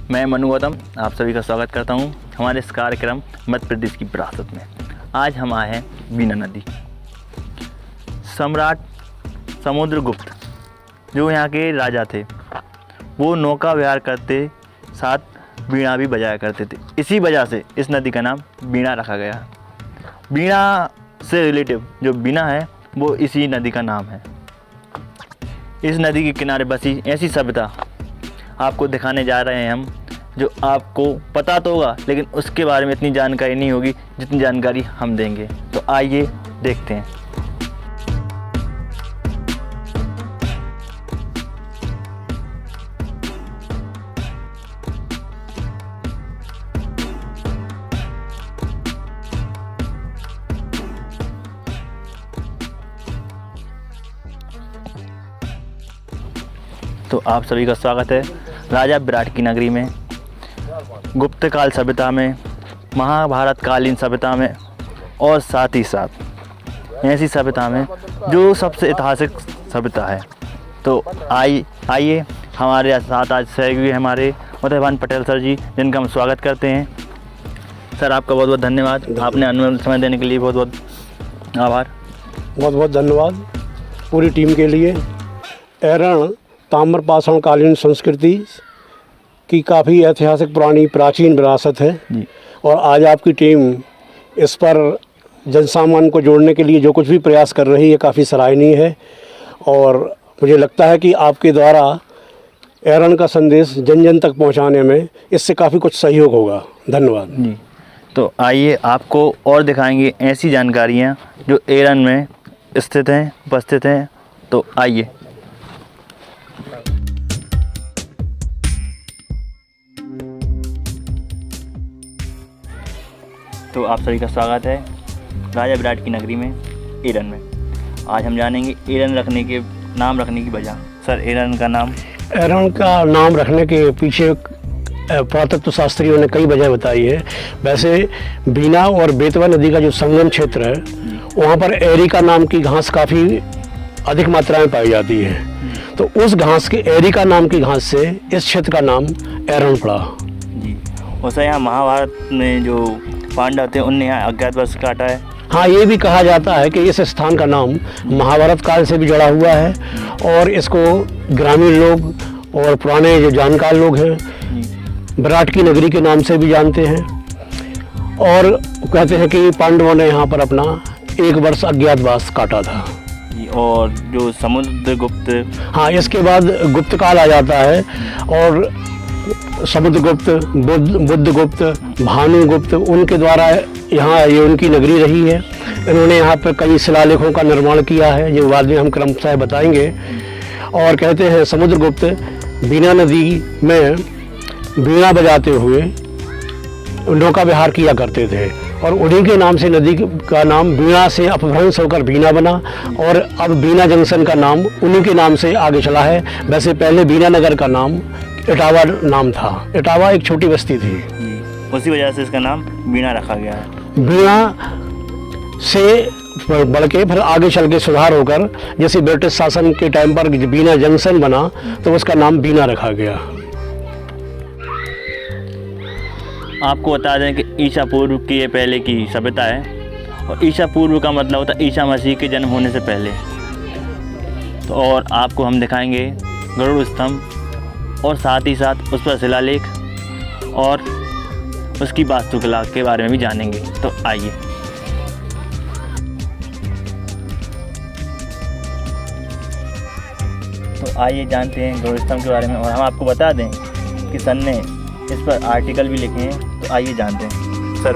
मैं मनु गौतम आप सभी का स्वागत करता हूं हमारे इस कार्यक्रम मध्य प्रदेश की विरासत में। आज हम आए हैं बीना नदी। सम्राट समुद्रगुप्त जो यहाँ के राजा थे, वो नौका विहार करते साथ बीणा भी बजाया करते थे। इसी वजह से इस नदी का नाम बीणा रखा गया। बीणा से रिलेटिव जो बीना है वो इसी नदी का नाम है। इस नदी के किनारे बसी ऐसी सभ्यता आपको दिखाने जा रहे हैं हम, जो आपको पता तो होगा लेकिन उसके बारे में इतनी जानकारी नहीं होगी जितनी जानकारी हम देंगे। तो आइए देखते हैं। तो आप सभी का स्वागत है राजा विराट की नगरी में, गुप्त काल सभ्यता में, महाभारत कालीन सभ्यता में और साथ ही साथ ऐसी सभ्यता में जो सबसे ऐतिहासिक सभ्यता है। तो आइए हमारे साथ आज सहयोगी हमारे उदयभान पटेल सर जी, जिनका हम स्वागत करते हैं। सर आपका बहुत बहुत धन्यवाद, आपने अनमोल समय देने के लिए बहुत बहुत आभार। बहुत बहुत धन्यवाद पूरी टीम के लिए। एरण ताम्रपाषाण कालीन संस्कृति की काफ़ी ऐतिहासिक पुरानी प्राचीन विरासत है जी। और आज आपकी टीम इस पर जनसामान्य को जोड़ने के लिए जो कुछ भी प्रयास कर रही है काफ़ी सराहनीय है। और मुझे लगता है कि आपके द्वारा एरण का संदेश जन जन तक पहुंचाने में इससे काफ़ी कुछ सहयोग होगा। धन्यवाद जी। तो आइए आपको और दिखाएंगे ऐसी जानकारियाँ जो एरण में स्थित हैं, उपस्थित हैं। तो आइए। तो आप सभी का स्वागत है राजा विराट की नगरी में, एरन में। आज हम जानेंगे एरन नाम रखने की वजह। सर एरन का नाम रखने के पीछे पुरातत्व शास्त्रियों ने कई वजह बताई है। वैसे बीना और बेतवा नदी का जो संगम क्षेत्र है वहाँ पर एरिका नाम की घास काफ़ी अधिक मात्रा में पाई जाती है। तो उस घास के एरिका नाम की घास से इस क्षेत्र का नाम एरन पड़ा जी। और सर यहाँ महाभारत में जो पांडव थे उनने यहाँ अज्ञातवास काटा है। हाँ, ये भी कहा जाता है कि इस स्थान का नाम महाभारत काल से भी जुड़ा हुआ है और इसको ग्रामीण लोग और पुराने जो जानकार लोग हैं विराट की नगरी के नाम से भी जानते हैं। और कहते हैं कि पांडवों ने यहाँ पर अपना 1 वर्ष अज्ञातवास काटा था। और जो समुद्रगुप्त, हाँ, इसके बाद गुप्त काल आ जाता है और समुद्रगुप्त, बुद्धगुप्त, भानुगुप्त, उनके द्वारा यहाँ ये उनकी नगरी रही है। इन्होंने यहाँ पर कई शिलालेखों का निर्माण किया है जो बाद में हम क्रमशः बताएंगे। और कहते हैं समुद्रगुप्त बीना नदी में बीणा बजाते हुए नौका विहार किया करते थे और उन्हीं के नाम से नदी का नाम बीणा से अपभ्रंश होकर बीना बना और अब बीना जंक्शन का नाम उन्हीं के नाम से आगे चला है। वैसे पहले बीना नगर का नाम इटावा नाम था। इटावा एक छोटी बस्ती थी, उसी वजह से इसका नाम बीणा रखा गया है। बीणा से बढ़ के फिर आगे चल के सुधार होकर जैसे ब्रिटिश शासन के टाइम पर बीना जंक्शन बना तो उसका नाम बीना रखा गया। आपको बता दें कि ईसा पूर्व की ये पहले की सभ्यता है और ईसा पूर्व का मतलब होता है ईसा मसीह के जन्म होने से पहले। तो और आपको हम दिखाएंगे गरुड़ स्तंभ और साथ ही साथ उस पर शिलालेख और उसकी वास्तुकला के बारे में भी जानेंगे। तो आइए। तो आइए जानते हैं गरुड़ स्तंभ के बारे में। और हम आपको बता दें कि सन ने इस पर आर्टिकल भी लिखे हैं। तो आइए जानते हैं। सर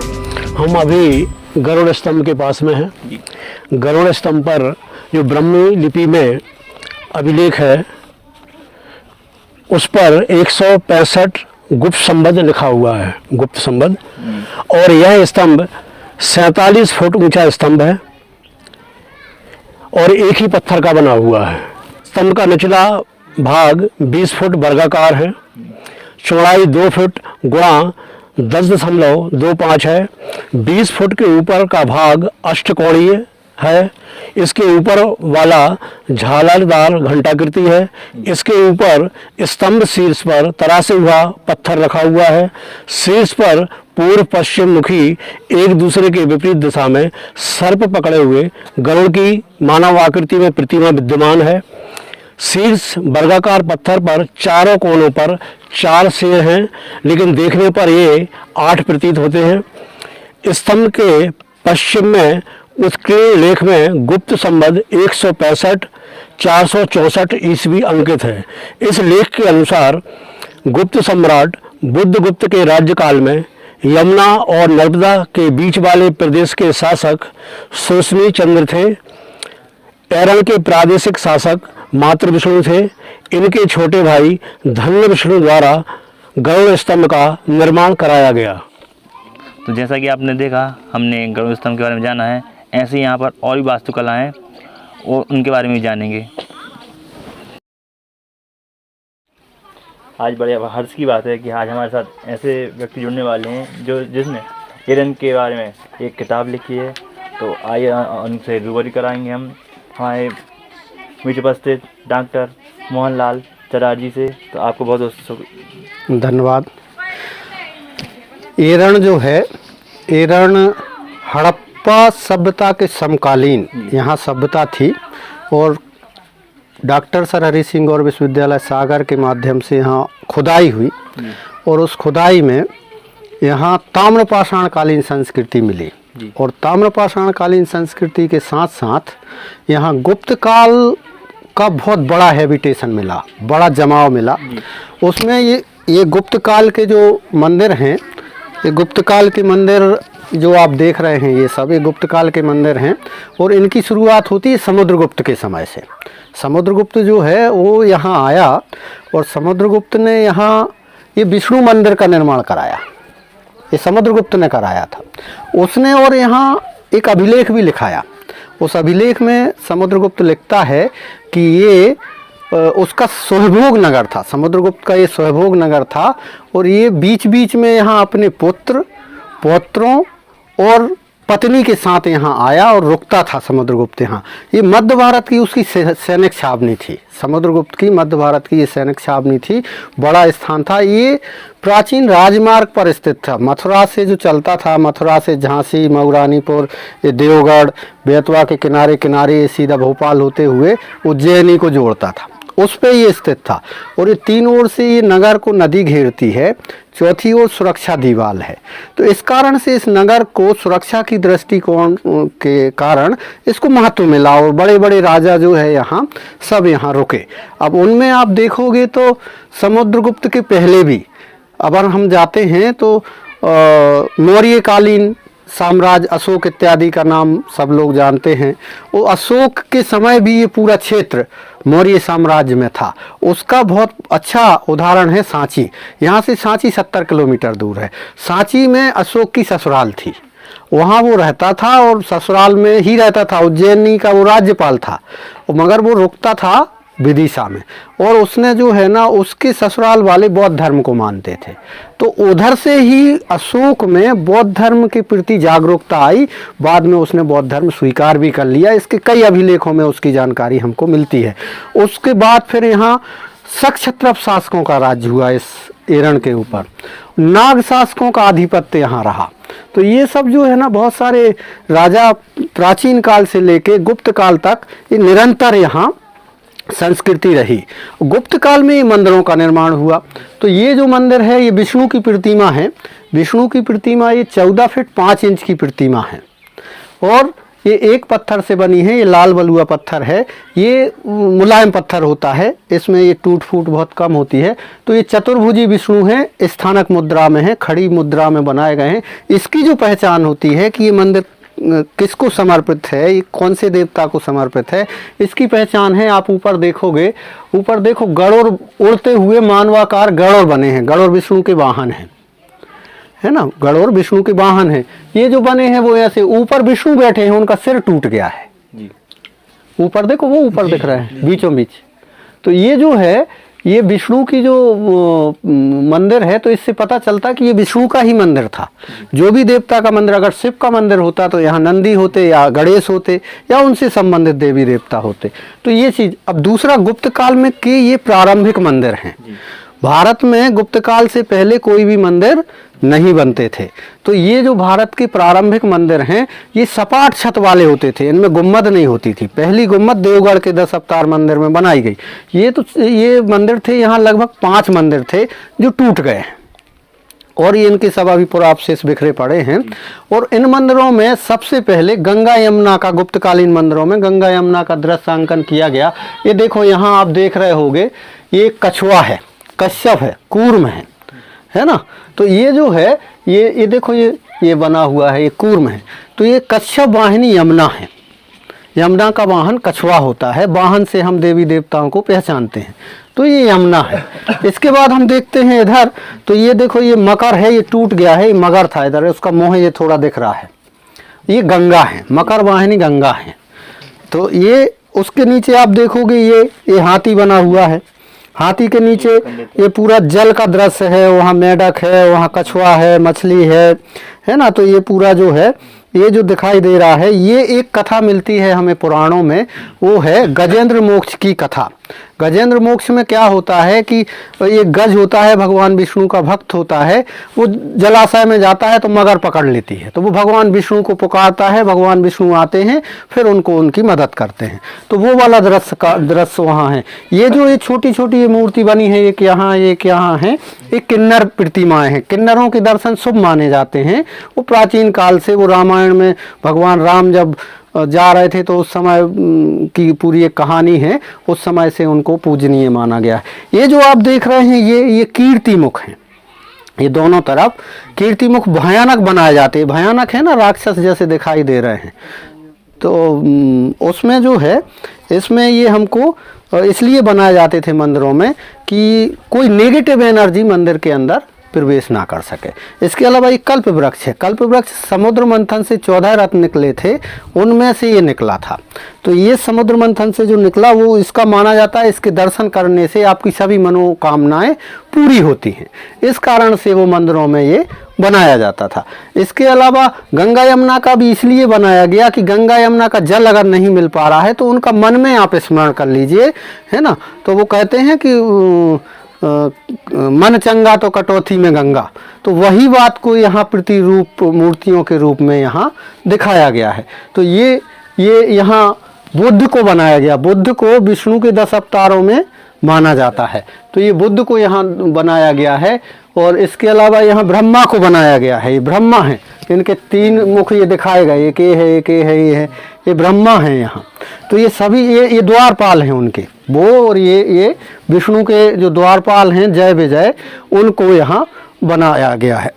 हम अभी गरुड़ स्तंभ के पास में हैं। गरुड़ स्तंभ पर जो ब्राह्मी लिपि में अभिलेख है उस पर 165 गुप्त संबंध लिखा हुआ है, गुप्त संबंध। और यह स्तंभ 47 फुट ऊंचा स्तंभ है और एक ही पत्थर का बना हुआ है। स्तंभ का निचला भाग 20 फुट वर्गाकार है, चौड़ाई 2 फुट गुणा 10.25 है। 20 फुट के ऊपर का भाग अष्टकोणीय है। इसके ऊपर वाला झालरदार घंटाकृति है। इसके ऊपर स्तंभ शीर्ष पर तरासे हुआ पत्थर रखा हुआ है। शीर्ष पर पूर्व पश्चिम मुखी एक दूसरे के विपरीत दिशा में सर्प पकड़े हुए गरुड़ की मानव आकृति में प्रतिमा विद्यमान है। शीर्ष वर्गाकार पत्थर पर चारों कोनों पर 4 शेर हैं, लेकिन देखने पर ये 8 प्रतीत होते हैं। स्तंभ के पश्चिम में उत्कीर्ण लेख में गुप्त संवत 165 464 ईस्वी अंकित है। इस लेख के अनुसार गुप्त सम्राट बुद्धगुप्त के राज्यकाल में यमुना और नर्मदा के बीच वाले प्रदेश के शासक सुशनी चंद्र थे। एरण के प्रादेशिक शासक मातृ विष्णु थे। इनके छोटे भाई धन्य विष्णु द्वारा गरुड़ स्तंभ का निर्माण कराया गया। तो जैसा कि आपने देखा, हमने गरुड़ स्तंभ के बारे में जाना है। ऐसे यहाँ पर और भी वास्तुकला हैं और उनके बारे में भी जानेंगे। आज बड़े हर्ष की बात है कि आज हमारे साथ ऐसे व्यक्ति जुड़ने वाले हैं जिसने एरन के बारे में एक किताब लिखी है। तो आइए उनसे रूबरू कराएंगे हम हमारे बीच उपस्थित डॉक्टर मोहनलाल चरार जी से। तो आपको बहुत बहुत धन्यवाद। एरण जो है, एरण हड़प्पा सभ्यता के समकालीन यहाँ सभ्यता थी और डॉक्टर सर हरि सिंह और विश्वविद्यालय सागर के माध्यम से यहाँ खुदाई हुई और उस खुदाई में यहाँ ताम्रपाषाण कालीन संस्कृति मिली और ताम्रपाषाण कालीन संस्कृति के साथ साथ यहाँ गुप्त काल का बहुत बड़ा हैबिटेशन मिला, बड़ा जमाव मिला। उसमें ये गुप्त काल के जो मंदिर हैं, ये गुप्त काल के मंदिर जो आप देख रहे हैं, ये सब ये गुप्त काल के मंदिर हैं और इनकी शुरुआत होती है समुद्रगुप्त के समय से। समुद्रगुप्त जो है वो यहाँ आया और समुद्रगुप्त ने यहाँ ये विष्णु मंदिर का निर्माण कराया। ये समुद्रगुप्त ने कराया था उसने, और यहाँ एक अभिलेख भी लिखाया। उस अभिलेख में समुद्रगुप्त लिखता है कि ये उसका स्वयंभोग नगर था, समुद्रगुप्त का ये स्वयंभोग नगर था और ये बीच बीच में यहाँ अपने पुत्र पौत्रों और पत्नी के साथ यहाँ आया और रुकता था समुद्रगुप्त यहाँ। ये मध्य भारत की उसकी सैनिक छावनी थी, समुद्रगुप्त की मध्य भारत की ये सैनिक छावनी थी, बड़ा स्थान था। ये प्राचीन राजमार्ग पर स्थित था, मथुरा से जो चलता था, मथुरा से झांसी, मऊरानीपुर, ये देवगढ़, बेतवा के किनारे किनारे सीधा भोपाल होते हुए उज्जैनी को जोड़ता था, उस पे ये स्थित था। और ये 3 ओर से ये नगर को नदी घेरती है, चौथी ओर सुरक्षा दीवार है। तो इस कारण से इस नगर को सुरक्षा की दृष्टिकोण के कारण इसको महत्व मिला और बड़े बड़े राजा जो है यहाँ सब यहाँ रुके। अब उनमें आप देखोगे तो समुद्रगुप्त के पहले भी अगर हम जाते हैं तो मौर्यकालीन साम्राज्य अशोक इत्यादि का नाम सब लोग जानते हैं। वो अशोक के समय भी ये पूरा क्षेत्र मौर्य साम्राज्य में था। उसका बहुत अच्छा उदाहरण है सांची। यहाँ से सांची 70 किलोमीटर दूर है। सांची में अशोक की ससुराल थी, वहाँ वो रहता था और ससुराल में ही रहता था। उज्जैनी का वो राज्यपाल था मगर वो रुकता था विदिशा में, और उसने जो है ना उसके ससुराल वाले बौद्ध धर्म को मानते थे। तो उधर से ही अशोक में बौद्ध धर्म के प्रति जागरूकता आई। बाद में उसने बौद्ध धर्म स्वीकार भी कर लिया। इसके कई अभिलेखों में उसकी जानकारी हमको मिलती है। उसके बाद फिर यहाँ सक्षत्रप शासकों का राज्य हुआ इस एरण के ऊपर, नाग शासकों का आधिपत्य यहाँ रहा। तो ये सब जो है ना बहुत सारे राजा प्राचीन काल से लेके गुप्त काल तक ये निरंतर यहाँ संस्कृति रही। गुप्त काल में ये मंदिरों का निर्माण हुआ। तो ये जो मंदिर है ये विष्णु की प्रतिमा है। विष्णु की प्रतिमा ये 14 फीट 5 इंच की प्रतिमा है और ये एक पत्थर से बनी है। ये लाल बलुआ पत्थर है, ये मुलायम पत्थर होता है, इसमें ये टूट फूट बहुत कम होती है। तो ये चतुर्भुजी विष्णु है, स्थानक मुद्रा में है, खड़ी मुद्रा में बनाए गए हैं। इसकी जो पहचान होती है कि ये मंदिर किसको समर्पित है, ये कौन से देवता को समर्पित है, इसकी पहचान है। आप ऊपर देखोगे, ऊपर देखो गरुड़ उड़ते हुए मानवाकार गरुड़ बने हैं। गरुड़ विष्णु के वाहन हैं, है ना, गरुड़ विष्णु के वाहन हैं। ये जो बने हैं वो ऐसे, ऊपर विष्णु बैठे हैं, उनका सिर टूट गया है जी। ऊपर देखो, वो ऊपर दिख रहे हैं बीचों बीच। तो ये जो है ये विष्णु की जो मंदिर है, तो इससे पता चलता कि ये विष्णु का ही मंदिर था। जो भी देवता का मंदिर, अगर शिव का मंदिर होता तो यहाँ नंदी होते या गणेश होते या उनसे संबंधित देवी देवता होते। तो ये चीज। अब दूसरा, गुप्त काल में के ये प्रारंभिक मंदिर हैं। भारत में गुप्त काल से पहले कोई भी मंदिर नहीं बनते थे। तो ये जो भारत के प्रारंभिक मंदिर हैं, ये सपाट छत वाले होते थे, इनमें गुम्मद नहीं होती थी। पहली गुम्मद देवगढ़ के 10 अवतार मंदिर में बनाई गई। ये मंदिर थे, यहाँ लगभग 5 मंदिर थे जो टूट गए हैं और ये इनके सब अभी पुरावशेष बिखरे पड़े हैं। और इन मंदिरों में सबसे पहले गंगा यमुना का, गुप्तकालीन मंदिरों में गंगा यमुना का दृश्यांकन किया गया। ये देखो, यहाँ आप देख रहे होंगे, ये कछुआ है, कश्यप है, कूर्म है ना। तो ये जो है, ये देखो, ये बना हुआ है, ये कूर्म है। तो ये कश्यप वाहिनी यमुना है। यमुना का वाहन कछुआ होता है। वाहन से हम देवी देवताओं को पहचानते हैं। तो ये यमुना है। इसके बाद हम देखते हैं इधर, तो ये देखो, ये मकर है, ये टूट गया है, ये मगर था इधर, उसका मुँह ये थोड़ा दिख रहा है। ये गंगा है, मकर वाहिनी गंगा है। तो ये उसके नीचे आप देखोगे, ये हाथी बना हुआ है। हाथी के नीचे ये पूरा जल का दृश्य है, वहाँ मेढक है, वहाँ कछुआ है, मछली है ना। तो ये पूरा जो है, ये जो दिखाई दे रहा है, ये एक कथा मिलती है हमें पुराणों में, वो है गजेंद्र मोक्ष की कथा। गजेंद्र मोक्ष में क्या होता है कि ये गज होता है, भगवान विष्णु का भक्त होता है, वो जलाशय में जाता है तो मगर पकड़ लेती है। तो वो भगवान विष्णु को पुकारता है, भगवान विष्णु आते हैं, फिर उनको उनकी मदद करते हैं। तो वो वाला दृश्य वहाँ है। ये जो ये छोटी छोटी ये मूर्ति बनी है, एक यहाँ है, ये किन्नर प्रतिमाएं हैं। किन्नरों के दर्शन शुभ माने जाते हैं। वो प्राचीन काल से, वो रामायण में भगवान राम जब जा रहे थे तो उस समय की पूरी एक कहानी है, उस समय से उनको पूजनीय माना गया है। ये जो आप देख रहे हैं, ये कीर्तिमुख हैं। ये दोनों तरफ कीर्तिमुख भयानक बनाए जाते हैं। भयानक है ना, राक्षस जैसे दिखाई दे रहे हैं। तो उसमें जो है, इसमें ये हमको इसलिए बनाए जाते थे मंदिरों में कि कोई नेगेटिव एनर्जी मंदिर के अंदर प्रवेश ना कर सके। इसके अलावा ये कल्प वृक्ष है। कल्प वृक्ष समुद्र मंथन से 14 रत्न निकले थे, उनमें से ये निकला था। तो ये समुद्र मंथन से जो निकला, वो इसका माना जाता है, इसके दर्शन करने से आपकी सभी मनोकामनाएं पूरी होती हैं। इस कारण से वो मंदिरों में ये बनाया जाता था। इसके अलावा गंगा यमुना का भी इसलिए बनाया गया कि गंगा यमुना का जल अगर नहीं मिल पा रहा है तो उनका मन में आप स्मरण कर लीजिए, है ना। तो वो कहते हैं कि मन चंगा तो कटौती में गंगा। तो वही बात को यहाँ प्रतिरूप मूर्तियों के रूप में यहाँ दिखाया गया है। तो ये यहाँ बुद्ध को बनाया गया। बुद्ध को विष्णु के 10 अवतारों में माना जाता है। तो ये बुद्ध को यहाँ बनाया गया है। और इसके अलावा यहाँ ब्रह्मा को बनाया गया है। ये ब्रह्मा है, इनके 3 मुख ये दिखाए गए, एक ये है, एक ये है, ये ब्रह्मा है यहाँ। तो ये सभी ये द्वारपाल हैं उनके, वो और ये विष्णु के जो द्वारपाल हैं, जय विजय, उनको यहाँ बनाया गया है।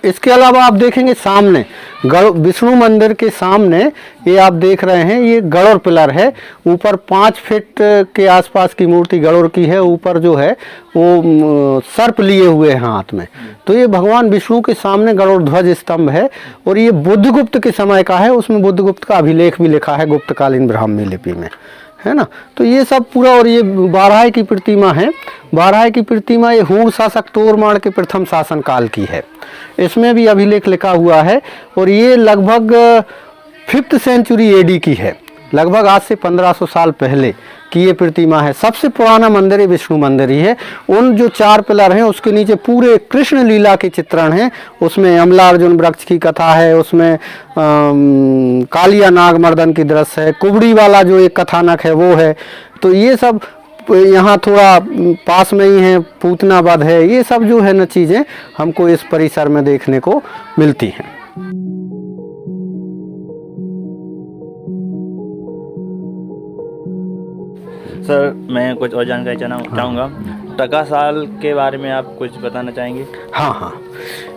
इसके अलावा आप देखेंगे सामने विष्णु मंदिर के सामने, ये आप देख रहे हैं, ये गरुड़ पिलर है। ऊपर 5 फीट के आसपास की मूर्ति गरुड़ की है। ऊपर जो है वो सर्प लिए हुए हैं हाथ में। तो ये भगवान विष्णु के सामने गरुड़ ध्वज स्तंभ है। और ये बुद्धगुप्त के समय का है। उसमें बुद्धगुप्त का अभिलेख भी लिखा है गुप्तकालीन ब्राह्मी लिपि में, है ना। तो ये सब पूरा। और ये बाराही की प्रतिमा है। बाराही की प्रतिमा ये हूण शासक तोरमाड़ के प्रथम शासन काल की है। इसमें भी अभिलेख लिखा हुआ है। और ये लगभग 5th सेंचुरी AD की है। लगभग आज से 1500 साल पहले की ये प्रतिमा है। सबसे पुराना मंदिर ये विष्णु मंदिर ही है। उन जो 4 पिलर हैं उसके नीचे पूरे कृष्ण लीला के चित्रण हैं। उसमें अमलार्जुन वृक्ष की कथा है, उसमें कालिया नाग मर्दन की दृश्य है, कुबड़ी वाला जो एक कथानक है वो है। तो ये सब यहाँ थोड़ा पास में ही है, पूतना वध है। ये सब जो है ना चीज़ें हमको इस परिसर में देखने को मिलती हैं। सर, मैं कुछ और जानकारी चाहूँगा। टकासाल के बारे में आप कुछ बताना चाहेंगे? हाँ,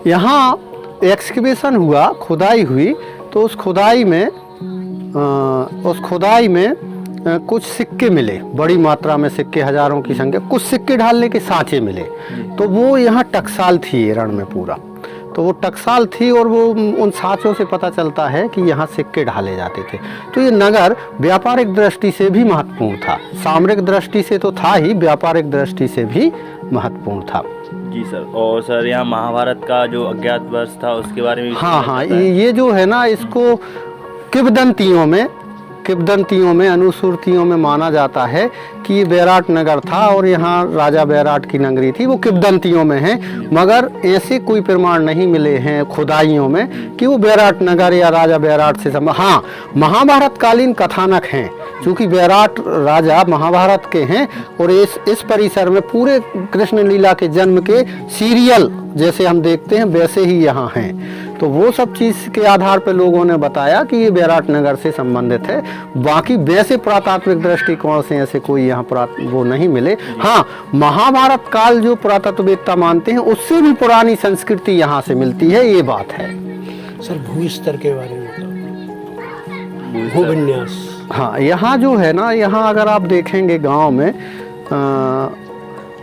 यहाँ एक्सकेवेशन हुआ, खुदाई हुई। तो उस खुदाई में कुछ सिक्के मिले, बड़ी मात्रा में सिक्के, हजारों की संख्या। कुछ सिक्के ढालने के सांचे मिले। तो वो यहाँ टकसाल थी रण में पूरा। तो वो टकसाल थी और वो उन साँचों से पता चलता है कि यहाँ सिक्के ढाले जाते थे। तो ये नगर व्यापारिक दृष्टि से भी महत्वपूर्ण था, सामरिक दृष्टि से तो था ही, व्यापारिक दृष्टि से भी महत्वपूर्ण था। जी सर। और सर यहाँ महाभारत का जो अज्ञातवास था उसके बारे में भी हाँ हाँ, बताया है। ये जो है ना, इसको किंवदंतियों में अनुश्रुतियों में माना जाता है कि ये बैराट नगर था और यहाँ राजा बैराट की नगरी थी। वो किंवदंतियों में है, मगर ऐसे कोई प्रमाण नहीं मिले हैं खुदाइयों में कि वो बैराट नगर या राजा बैराट से संबंध। हाँ, महाभारत कालीन कथानक हैं, क्योंकि बैराट राजा महाभारत के हैं और इस परिसर में पूरे कृष्ण लीला के जन्म के सीरियल जैसे हम देखते हैं वैसे ही यहाँ हैं। तो वो सब चीज़ के आधार पर लोगों ने बताया कि ये बैराट नगर से संबंधित है। बाकी वैसे पुरातात्विक दृष्टिकोण से ऐसे कोई यहाँ वो नहीं मिले। हाँ, महाभारत काल जो पुरातत्ववेत्ता मानते हैं उससे भी पुरानी संस्कृति यहाँ से मिलती है, ये बात है। सर भू स्तर के बारे में बताओ, भूविन्यास। हाँ, यहाँ जो है ना, यहाँ अगर आप देखेंगे गांव में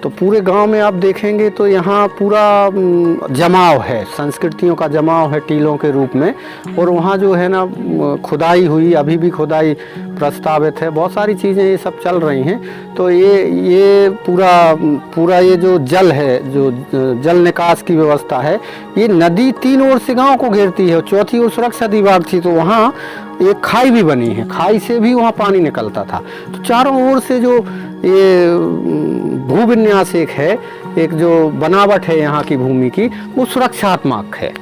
तो पूरे गांव में आप देखेंगे तो यहाँ पूरा जमाव है, संस्कृतियों का जमाव है टीलों के रूप में। और वहाँ जो है ना खुदाई हुई, अभी भी खुदाई प्रस्तावित है, बहुत सारी चीज़ें ये सब चल रही हैं। तो ये पूरा ये जो जल है, जो जल निकास की व्यवस्था है, ये नदी 3 ओर से गांव को घेरती है और चौथी ओर सुरक्षा दीवार थी। तो वहाँ एक खाई भी बनी है, खाई से भी वहाँ पानी निकलता था। तो चारों ओर से जो ये भूविन्यास एक जो बनावट है यहाँ की भूमि की, वो सुरक्षात्मक है।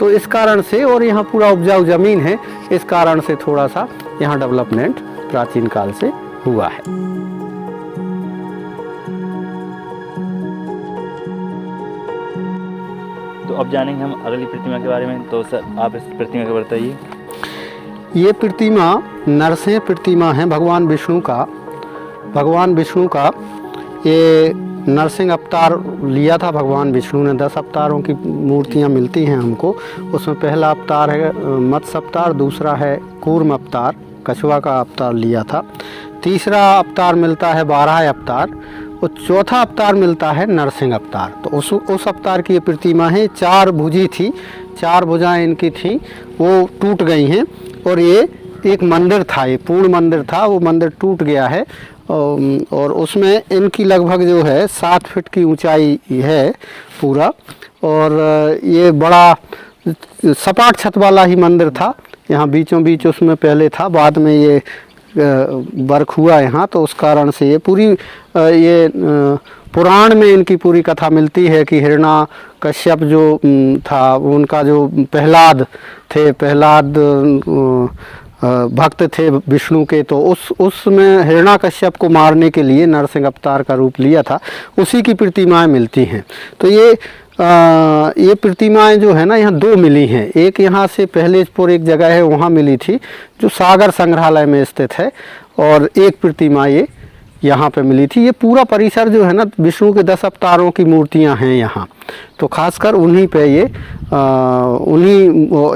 तो इस कारण से, और यहाँ पूरा उपजाऊ जमीन है, इस कारण से थोड़ा सा यहाँ डेवलपमेंट प्राचीन काल से हुआ है। तो अब जानेंगे हम अगली प्रतिमा के बारे में। तो सर आप इस प्रतिमा के बताइए। ये प्रतिमा नरसिंह प्रतिमा है भगवान विष्णु का। ये नरसिंह अवतार लिया था भगवान विष्णु ने। 10 अवतारों की मूर्तियाँ मिलती हैं हमको। उसमें पहला अवतार है मत्स्य अवतार, दूसरा है कूर्म अवतार, कछुआ का अवतार लिया था। तीसरा अवतार मिलता है बारह अवतार और चौथा अवतार मिलता है नरसिंह अवतार। तो उस अवतार की ये प्रतिमा है। 4 भुजी थी, 4 भुजाएं इनकी थी, वो टूट गई हैं। और ये एक मंदिर था, ये पूर्ण मंदिर था, वो मंदिर टूट गया है। और उसमें इनकी लगभग जो है 7 फीट की ऊंचाई है पूरा। और ये बड़ा सपाट छत वाला ही मंदिर था। यहाँ बीचों बीच उसमें पहले था, बाद में ये बर्क हुआ यहाँ, तो उस कारण से ये पूरी ये पुराण में इनकी पूरी कथा मिलती है कि हिरण्यकश्यप जो था, उनका जो प्रहलाद भक्त थे विष्णु के, तो उसमें हिरण्यकश्यप को मारने के लिए नरसिंह अवतार का रूप लिया था। उसी की प्रतिमाएं मिलती हैं। तो ये प्रतिमाएं जो है ना, यहाँ 2 मिली हैं। एक यहाँ से पहलेजपुर एक जगह है, वहाँ मिली थी जो सागर संग्रहालय में स्थित है, और एक प्रतिमा ये यहाँ पे मिली थी। ये पूरा परिसर जो है ना, विष्णु के 10 अवतारों की मूर्तियाँ हैं यहाँ। तो खासकर उन्हीं पे ये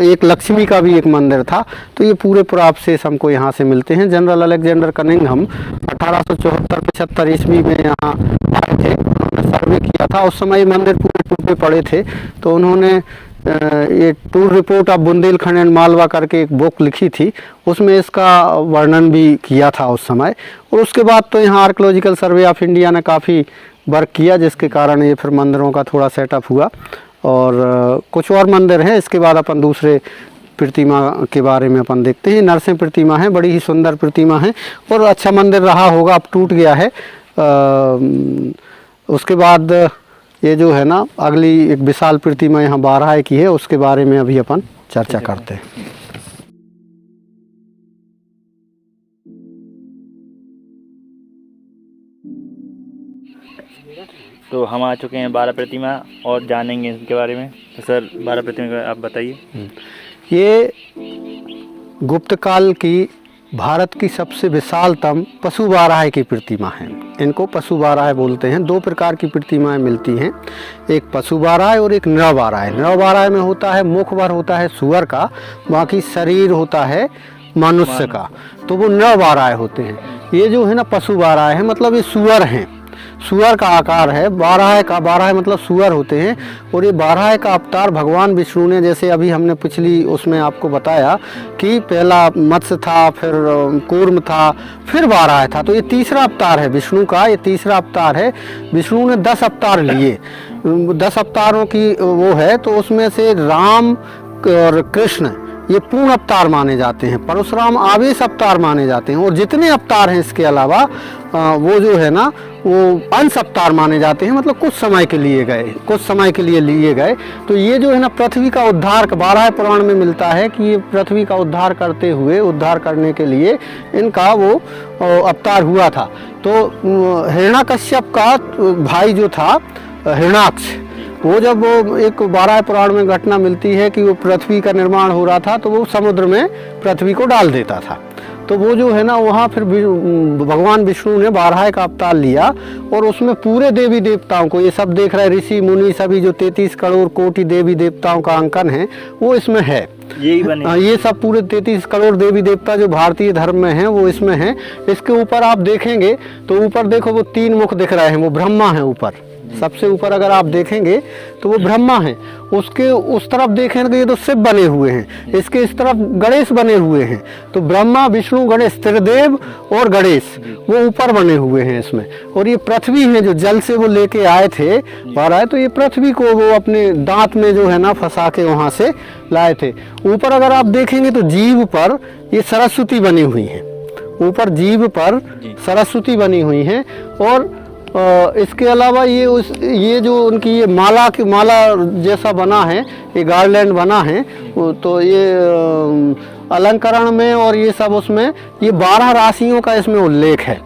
एक लक्ष्मी का भी एक मंदिर था। तो ये पूरे पुरावशेष हमको यहाँ से मिलते हैं। जनरल अलेक्जेंडर कनिंघम 1874-75 ईस्वी में यहाँ आए थे, उन्होंने सर्वे किया था। उस समय ये मंदिर पूरे टूटे पड़े थे, तो उन्होंने ये tour report of Bundelkhand and Malwa करके एक बुक लिखी थी, उसमें इसका वर्णन भी किया था उस समय। और उसके बाद तो यहाँ आर्कियोलॉजिकल सर्वे ऑफ इंडिया ने काफ़ी वर्क किया, जिसके कारण ये फिर मंदिरों का थोड़ा सेटअप हुआ। और कुछ और मंदिर हैं, इसके बाद अपन दूसरे प्रतिमा के बारे में अपन देखते हैं। नरसिंह प्रतिमा है, बड़ी ही सुंदर प्रतिमा है और अच्छा मंदिर रहा होगा, अब टूट गया है। उसके बाद ये जो है ना, अगली एक विशाल प्रतिमा यहाँ 12 की है, उसके बारे में अभी अपन चर्चा करते हैं। तो हम आ चुके हैं 12 प्रतिमा और जानेंगे इनके बारे में। तो सर 12 प्रतिमा का आप बताइए। ये गुप्त काल की भारत की सबसे विशालतम पशु बाराह की प्रतिमा है। इनको पशु बाराह बोलते हैं। 2 प्रकार की प्रतिमाएं मिलती हैं, एक पशु बाराह और एक नर बाराह। नर बाराह में होता है, मुख भर होता है सुअर का, बाकी शरीर होता है मनुष्य का, तो वो नर बाराह होते हैं। ये जो है ना पशु बाराह है, मतलब ये सुअर हैं। सुअर का आकार है। बारह मतलब सुअर होते हैं। और ये बारह का अवतार भगवान विष्णु ने, जैसे अभी हमने पिछली उसमें आपको बताया कि पहला मत्स्य था, फिर कूर्म था, फिर बारह था। तो ये तीसरा अवतार है विष्णु का, ये तीसरा अवतार है। विष्णु ने 10 अवतार लिए, 10 अवतारों की वो है। तो उसमें से राम और कृष्ण ये पूर्ण अवतार माने जाते हैं, परशुराम आवेश अवतार माने जाते हैं। और जितने अवतार हैं इसके अलावा वो जो है ना वो अंश अवतार माने जाते हैं, मतलब कुछ समय के लिए गए, कुछ समय के लिए लिए गए। तो ये जो है ना पृथ्वी का उद्धार 12 पुराण में मिलता है कि ये पृथ्वी का उद्धार करते हुए, उद्धार करने के लिए इनका वो अवतार हुआ था। तो हिरण्याकश्यप का भाई जो था हिरण्याक्ष, वो जब वो एक 12 पुराण में घटना मिलती है कि वो पृथ्वी का निर्माण हो रहा था, तो वो समुद्र में पृथ्वी को डाल देता था। तो वो जो है ना वहाँ फिर भगवान विष्णु ने 12 का अवतार लिया और उसमें पूरे देवी देवताओं को, ये सब देख रहे ऋषि मुनि सभी जो 33 करोड़ कोटि देवी देवताओं का अंकन है वो इसमें है। यही बने ये सब पूरे 33 करोड़ देवी देवता जो भारतीय धर्म में हैं वो इसमें हैं। इसके ऊपर आप देखेंगे तो ऊपर देखो वो 3 मुख दिख रहे हैं, वो ब्रह्मा है ऊपर, सबसे ऊपर अगर आप देखेंगे तो वो ब्रह्मा है। उसके उस तरफ देखेंगे तो शिव बने हुए हैं, इसके इस तरफ गणेश बने हुए हैं। तो ब्रह्मा विष्णु गणेश त्रिदेव और गणेश वो ऊपर बने हुए हैं इसमें। और ये पृथ्वी है जो जल से वो लेके आए थे बाहर, तो ये पृथ्वी को वो अपने दांत में जो है ना फंसा के वहाँ से लाए थे। ऊपर अगर आप देखेंगे तो जीव पर ये सरस्वती बनी हुई है, ऊपर जीव पर सरस्वती बनी हुई है। और इसके अलावा ये जो उनकी ये माला जैसा बना है, ये गार्लैंड बना है, तो ये अलंकरण में और ये सब उसमें ये 12 राशियों का इसमें उल्लेख है।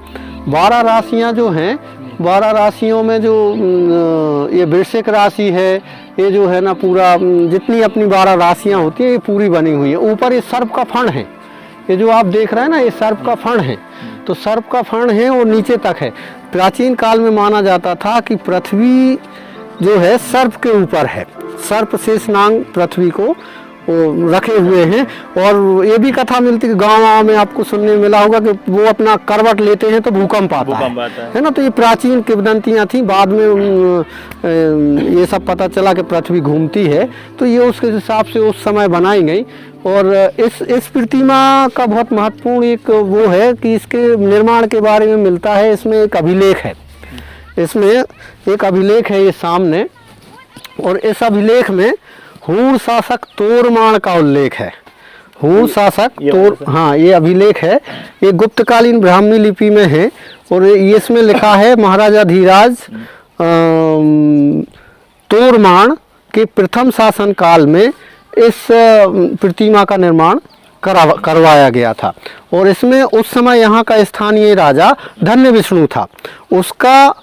12 राशियां जो हैं, 12 राशियों में जो ये वृश्चिक राशि है, ये जो है ना पूरा जितनी अपनी 12 राशियां होती हैं ये पूरी बनी हुई है। ऊपर ये सर्प का फण है, ये जो आप देख रहे हैं ना ये सर्प का फण है। तो सर्प का फण है और नीचे तक है। प्राचीन काल में माना जाता था कि पृथ्वी जो है सर्प के ऊपर है, सर्प शेष नाग पृथ्वी को रखे हुए हैं। और ये भी कथा मिलती है गाँव में आपको सुनने में मिला होगा कि वो अपना करवट लेते हैं तो भूकंप आता है ना। तो ये प्राचीन किंवदंतियाँ थी, बाद में ये सब पता चला कि पृथ्वी घूमती है, तो ये उसके हिसाब से उस समय बनाई गई। और इस प्रतिमा का बहुत महत्वपूर्ण एक वो है कि इसके निर्माण के बारे में मिलता है, इसमें एक अभिलेख है, इसमें एक अभिलेख है ये सामने। और इस अभिलेख में हूण शासक तोरमाण का उल्लेख है। हूण शासक हाँ ये अभिलेख है, ये गुप्तकालीन ब्राह्मी लिपि में है। और ये इसमें लिखा है महाराजा धीराज तोरमाण के प्रथम शासन काल में इस प्रतिमा का निर्माण करवाया गया था। और इसमें उस समय यहाँ का स्थानीय राजा धन्य विष्णु था, उसका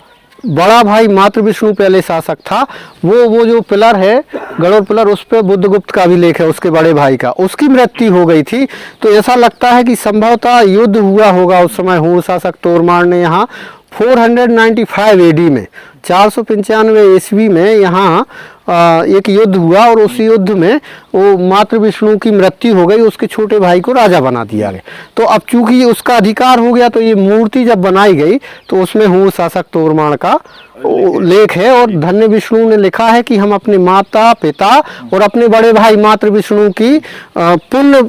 बड़ा भाई मातृ विष्णु पहले शासक था। वो जो पिलर है गरुड़ पिलर, उस पर बुद्धगुप्त का अभिलेख है, उसके बड़े भाई का, उसकी मृत्यु हो गई थी। तो ऐसा लगता है कि संभवतः युद्ध हुआ होगा उस समय। हूण शासक तोरमाण ने यहाँ 495 एडी में 495 ईस्वी में यहाँ एक युद्ध हुआ और उस युद्ध में वो मातृ विष्णु की मृत्यु हो गई, उसके छोटे भाई को राजा बना दिया गया। तो अब चूंकि उसका अधिकार हो गया तो ये मूर्ति जब बनाई गई तो उसमें हूण शासक तोरमाण का लेख है। और धन्य विष्णु ने लिखा है कि हम अपने माता पिता और अपने बड़े भाई मातृ विष्णु की पुण्य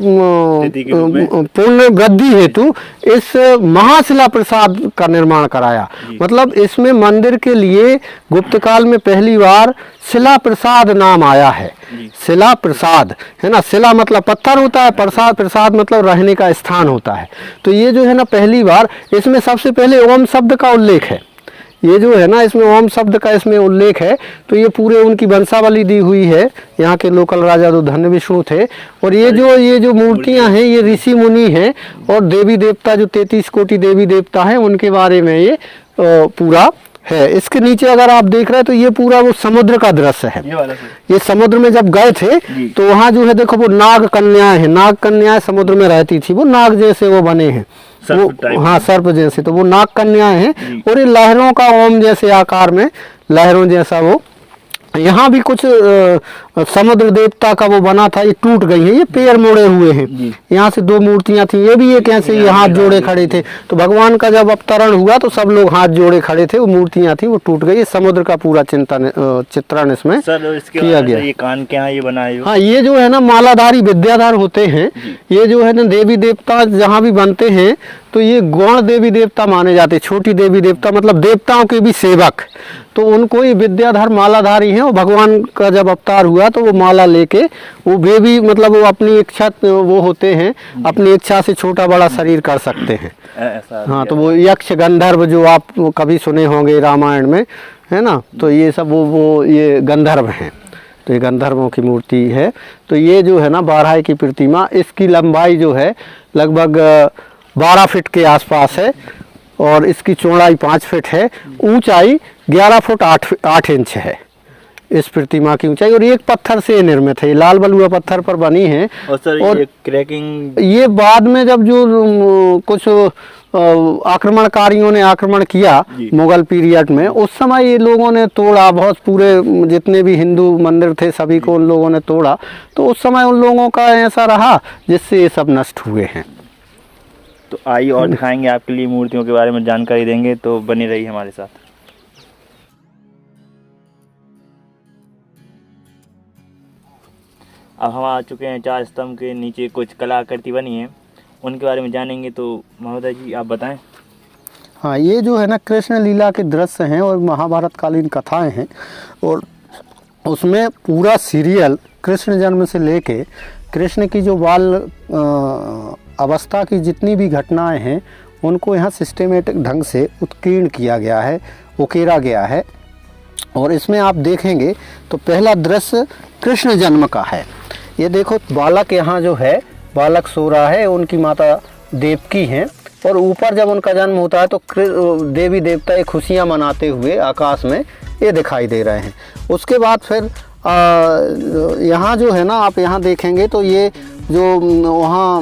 वृद्धि हेतु इस महाशिला प्रसाद का निर्माण कराया। मतलब इसमें मंदिर के लिए गुप्त काल में पहली बार शिला प्रसाद नाम आया है। शिला प्रसाद है ना, शिला मतलब पत्थर होता है, प्रसाद मतलब रहने का स्थान होता है। तो ये जो है ना पहली बार इसमें सबसे पहले ओम शब्द का उल्लेख है, ये जो है ना इसमें ओम शब्द का इसमें उल्लेख है। तो ये पूरे उनकी वंशावली दी हुई है, यहाँ के लोकल राजा जो धन्य विष्णु थे। और ये जो मूर्तियाँ हैं ये ऋषि मुनि हैं और देवी देवता जो 33 कोटि देवी देवता हैं उनके बारे में ये पूरा है। इसके नीचे अगर आप देख रहे हैं तो ये पूरा वो समुद्र का दृश्य है। ये समुद्र में जब गए थे तो वहाँ जो है देखो वो नाग कन्याएं हैं, नाग कन्याएं समुद्र में रहती थी, वो नाग जैसे वो बने हैं, वो हाँ सर्प जैसे, तो वो नाग कन्याएं हैं। और ये लहरों का ओम जैसे आकार में लहरों जैसा वो, यहाँ भी कुछ समुद्र देवता का वो बना था, ये टूट गई है, ये पैर मोड़े हुए हैं। यहाँ से दो मूर्तियां थी, ये भी एक ऐसे ही हाथ जोड़े खड़े थे। तो भगवान का जब अवतरण हुआ तो सब लोग हाथ जोड़े खड़े थे, वो मूर्तियां थी वो टूट गई। समुद्र का पूरा चित्रण इसमें किया गया। ये कान के यहाँ ये बनाए हो? हाँ, ये जो है ना मालाधारी विद्याधर होते हैं। ये जो है ना देवी देवता जहाँ भी बनते हैं तो ये गौण देवी देवता माने जाते हैं। छोटी देवी देवता मतलब देवताओं के भी सेवक, तो उनको ये विद्याधर मालाधारी हैं। और भगवान का जब अवतार हुआ तो वो माला लेके वे भी मतलब वो अपनी इच्छा वो होते हैं, अपनी इच्छा से छोटा बड़ा शरीर कर सकते हैं। हाँ, तो वो यक्ष गंधर्व जो आप कभी सुने होंगे रामायण में, है ना, तो ये सब वो ये गंधर्व हैं। तो ये गंधर्वों की मूर्ति है। तो ये जो है ना बाराही की प्रतिमा, इसकी लंबाई जो है लगभग 12 फीट के आसपास है और इसकी चौड़ाई 5 फीट है, ऊंचाई 11 फुट 8 इंच है इस प्रतिमा की ऊंचाई। और ये एक पत्थर से निर्मित है, ये लाल बलुआ पत्थर पर बनी है। और सर और ये क्रैकिंग ये बाद में जब जो कुछ आक्रमणकारियों ने आक्रमण किया मुगल पीरियड में, उस समय ये लोगों ने तोड़ा, बहुत पूरे जितने भी हिंदू मंदिर थे सभी को उन लोगों ने तोड़ा। तो उस समय उन लोगों का ऐसा रहा जिससे ये सब नष्ट हुए हैं। तो आइए और दिखाएंगे आपके लिए, मूर्तियों के बारे में जानकारी देंगे, तो बनी रही हमारे साथ। अब हम आ चुके हैं 4 स्तंभ के नीचे, कुछ कलाकृति बनी है, उनके बारे में जानेंगे। तो महोदय जी आप बताएं। हाँ, ये जो है ना कृष्ण लीला के दृश्य हैं और महाभारत कालीन कथाएं हैं। और उसमें पूरा सीरियल कृष्ण जन्म से लेके कृष्ण की जो बाल अवस्था की जितनी भी घटनाएं हैं उनको यहाँ सिस्टेमेटिक ढंग से उत्कीर्ण किया गया है, उकेरा गया है। और इसमें आप देखेंगे तो पहला दृश्य कृष्ण जन्म का है। ये देखो बालक यहाँ जो है, बालक सो रहा है, उनकी माता देवकी हैं। और ऊपर जब उनका जन्म होता है तो देवी देवता ये खुशियाँ मनाते हुए आकाश में ये दिखाई दे रहे हैं। उसके बाद फिर यहाँ जो है ना आप यहाँ देखेंगे तो ये जो वहाँ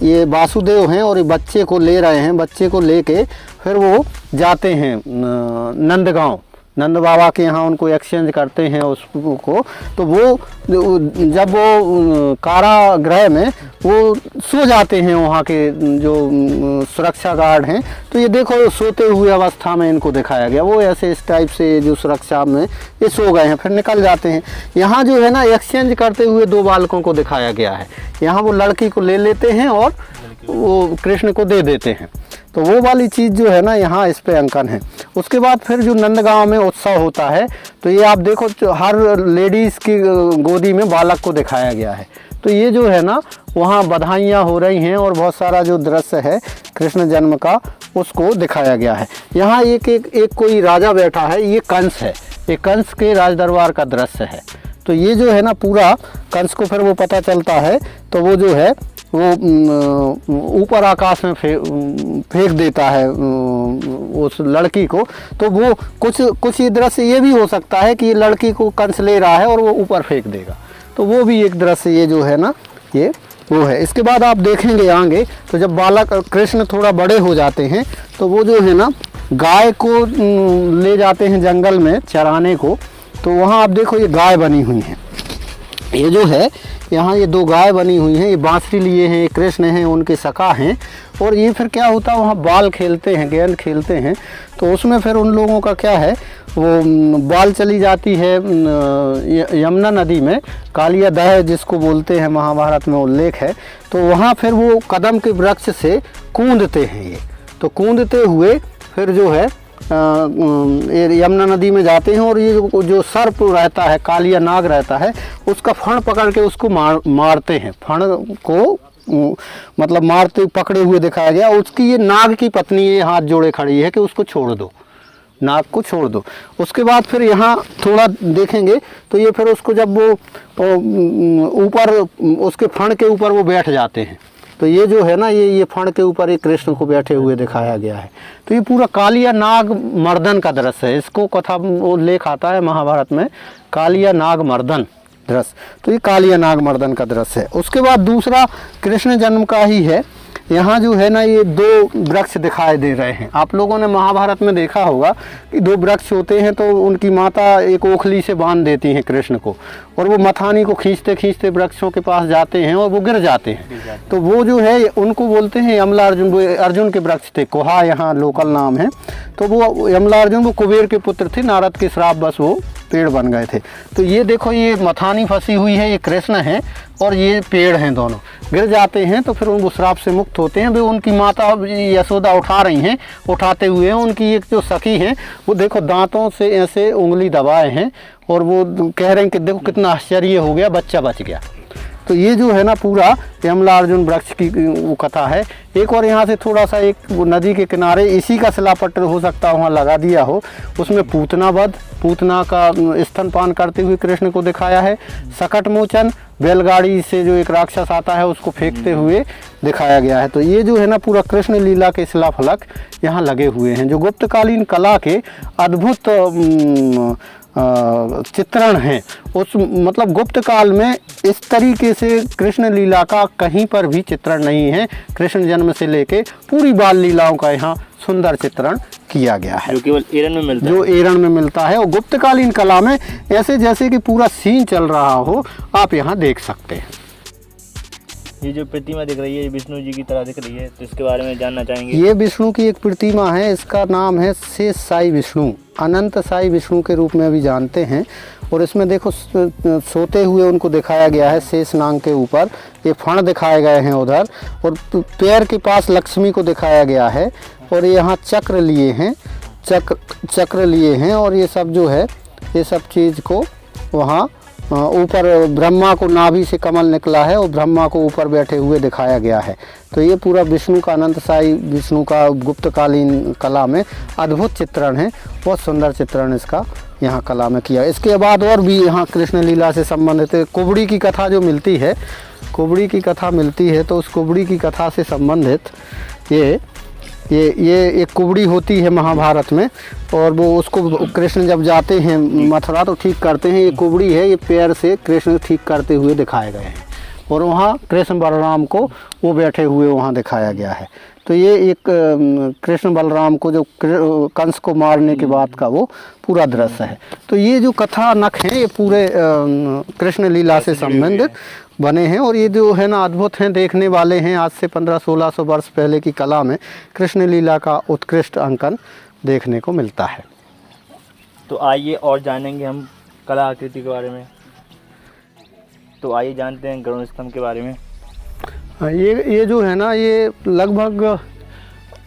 ये वासुदेव हैं और ये बच्चे को ले रहे हैं। बच्चे को लेके फिर वो जाते हैं नंदगांव, नंद बाबा के यहाँ उनको एक्सचेंज करते हैं उसको। तो वो जब वो कारागृह में वो सो जाते हैं, वहाँ के जो सुरक्षा गार्ड हैं, तो ये देखो सोते हुए अवस्था में इनको दिखाया गया। वो ऐसे इस टाइप से जो सुरक्षा में ये सो गए हैं, फिर निकल जाते हैं। यहाँ जो है ना एक्सचेंज करते हुए 2 बालकों को दिखाया गया है। यहाँ वो लड़की को ले लेते हैं और वो कृष्ण को दे देते हैं। तो वो वाली चीज़ जो है ना यहाँ इस पे अंकन है। उसके बाद फिर जो नंदगांव में उत्सव होता है तो ये आप देखो हर लेडीज़ की गोदी में बालक को दिखाया गया है। तो ये जो है ना वहाँ बधाइयाँ हो रही हैं और बहुत सारा जो दृश्य है कृष्ण जन्म का उसको दिखाया गया है। यहाँ एक कोई राजा बैठा है, ये कंस है, ये कंस के राज दरबार का दृश्य है। तो ये जो है ना पूरा कंस को फिर वो पता चलता है तो वो जो है वो ऊपर आकाश में फेंक देता है उस लड़की को। तो वो कुछ दृश्य ये भी हो सकता है कि ये लड़की को कंस ले रहा है और वो ऊपर फेंक देगा। तो वो भी एक दृश्य ये जो है ना ये वो है। इसके बाद आप देखेंगे आगे तो जब बालक कृष्ण थोड़ा बड़े हो जाते हैं तो वो जो है ना गाय को ले जाते हैं जंगल में चराने को। तो वहाँ आप देखो ये गाय बनी हुई है, ये जो है यहाँ ये 2 गाय बनी हुई हैं, ये बांसुरी लिए हैं, ये कृष्ण हैं, उनके सखा हैं। और ये फिर क्या होता है वहाँ बाल खेलते हैं, गेंद खेलते हैं। तो उसमें फिर उन लोगों का क्या है वो बाल चली जाती है यमुना नदी में, कालिया दह जिसको बोलते हैं, महाभारत में उल्लेख है। तो वहाँ फिर वो कदम के वृक्ष से कूदते हैं ये। तो कूदते हुए फिर जो है यमुना नदी में जाते हैं और ये जो सर्प रहता है, कालिया नाग रहता है, उसका फण पकड़ के उसको मारते हैं। फण को मतलब मारते पकड़े हुए दिखाया गया। उसकी ये नाग की पत्नी ये हाथ जोड़े खड़ी है कि उसको छोड़ दो, नाग को छोड़ दो। उसके बाद फिर यहाँ थोड़ा देखेंगे तो ये फिर उसको जब वो ऊपर उसके फण के ऊपर वो बैठ जाते हैं। तो ये जो है ना ये फण के ऊपर एक कृष्ण को बैठे हुए दिखाया गया है। तो ये पूरा कालिया नाग मर्दन का दृश्य है। इसको कथा उल्लेख आता है महाभारत में, कालिया नाग मर्दन दृश्य। तो ये कालिया नाग मर्दन का दृश्य है। उसके बाद दूसरा कृष्ण जन्म का ही है। यहाँ जो है ना ये दो वृक्ष दिखाई दे रहे हैं। आप लोगों ने महाभारत में देखा होगा कि दो वृक्ष होते हैं तो उनकी माता एक ओखली से बांध देती हैं कृष्ण को, और वो मथानी को खींचते खींचते वृक्षों के पास जाते हैं और वो गिर जाते हैं। तो वो जो है उनको बोलते हैं यमला अर्जुन। वो अर्जुन के वृक्ष थे, कोहा यहाँ लोकल नाम है। तो वो यमला अर्जुन वो कुबेर के पुत्र थे, नारद के श्राप बस वो पेड़ बन गए थे। तो ये देखो ये मथानी फंसी हुई है, ये कृष्ण है और ये पेड़ हैं, दोनों गिर जाते हैं तो फिर वो श्राप से मुक्त होते हैं। वे उनकी माता यशोदा उठा रही हैं, उठाते हुए उनकी एक जो सखी हैं वो देखो दांतों से ऐसे उंगली दबाए हैं और वो कह रहे हैं कि देखो कितना आश्चर्य हो गया, बच्चा बच गया। तो ये जो है ना पूरा यमला अर्जुन वृक्ष की वो कथा है। एक और यहाँ से थोड़ा सा एक वो नदी के किनारे इसी का शिलापट्ट हो सकता वहाँ लगा दिया हो, उसमें पूतना वध, पूतना का स्तनपान करते हुए कृष्ण को दिखाया है। सकट मोचन, बैलगाड़ी से जो एक राक्षस आता है उसको फेंकते हुए दिखाया गया है। तो ये जो है ना पूरा कृष्ण लीला के शिलाफलक यहाँ लगे हुए हैं, जो गुप्तकालीन कला के अद्भुत चित्रण हैं। उस मतलब गुप्त काल में इस तरीके से कृष्ण लीला का कहीं पर भी चित्रण नहीं है। कृष्ण जन्म से लेके पूरी बाल लीलाओं का यहाँ सुंदर चित्रण किया गया है, जो केवल एरन में मिलता है। जो एरन में मिलता है। और गुप्तकालीन कला में ऐसे जैसे कि पूरा सीन चल रहा हो, आप यहाँ देख सकते हैं। ये जो प्रतिमा दिख रही है ये विष्णु जी की तरह दिख रही है, तो इसके बारे में जानना चाहेंगे। ये विष्णु की एक प्रतिमा है, इसका नाम है शेष साई विष्णु, अनंत साई विष्णु के रूप में भी जानते हैं। और इसमें देखो सोते हुए उनको दिखाया गया है शेष नांग के ऊपर, ये फण दिखाए गए हैं उधर, और पैर के पास लक्ष्मी को दिखाया गया है। और यहाँ चक्र लिए हैं, चक्र लिए हैं, और ये सब जो है ये सब चीज़ को वहाँ ऊपर ब्रह्मा को नाभि से कमल निकला है और ब्रह्मा को ऊपर बैठे हुए दिखाया गया है। तो ये पूरा विष्णु का, अनंत साई विष्णु का गुप्तकालीन कला में अद्भुत चित्रण है, बहुत सुंदर चित्रण इसका यहाँ कला में किया। इसके बाद और भी यहाँ कृष्ण लीला से संबंधित कुबड़ी की कथा जो मिलती है, कुबड़ी की कथा मिलती है, तो उस कुबड़ी की कथा से संबंधित ये एक कुबड़ी होती है महाभारत में, और वो उसको कृष्ण जब जाते हैं मथुरा तो ठीक करते हैं। ये कुबड़ी है, ये पैर से कृष्ण ठीक करते हुए दिखाए गए हैं, और वहाँ कृष्ण बलराम को वो बैठे हुए वहाँ दिखाया गया है। तो ये एक कृष्ण बलराम को जो कंस को मारने के बाद का वो पूरा दृश्य है। तो ये जो कथानक हैं ये पूरे कृष्ण लीला से संबंधित बने हैं, और ये जो है ना अद्भुत हैं, देखने वाले हैं। आज से 1500-1600 वर्ष पहले की कला में कृष्ण लीला का उत्कृष्ट अंकन देखने को मिलता है। तो आइए और जानेंगे हम कला आकृति के बारे में। तो आइए जानते हैं गरुड़ स्तंभ के बारे में। ये जो है ना ये लगभग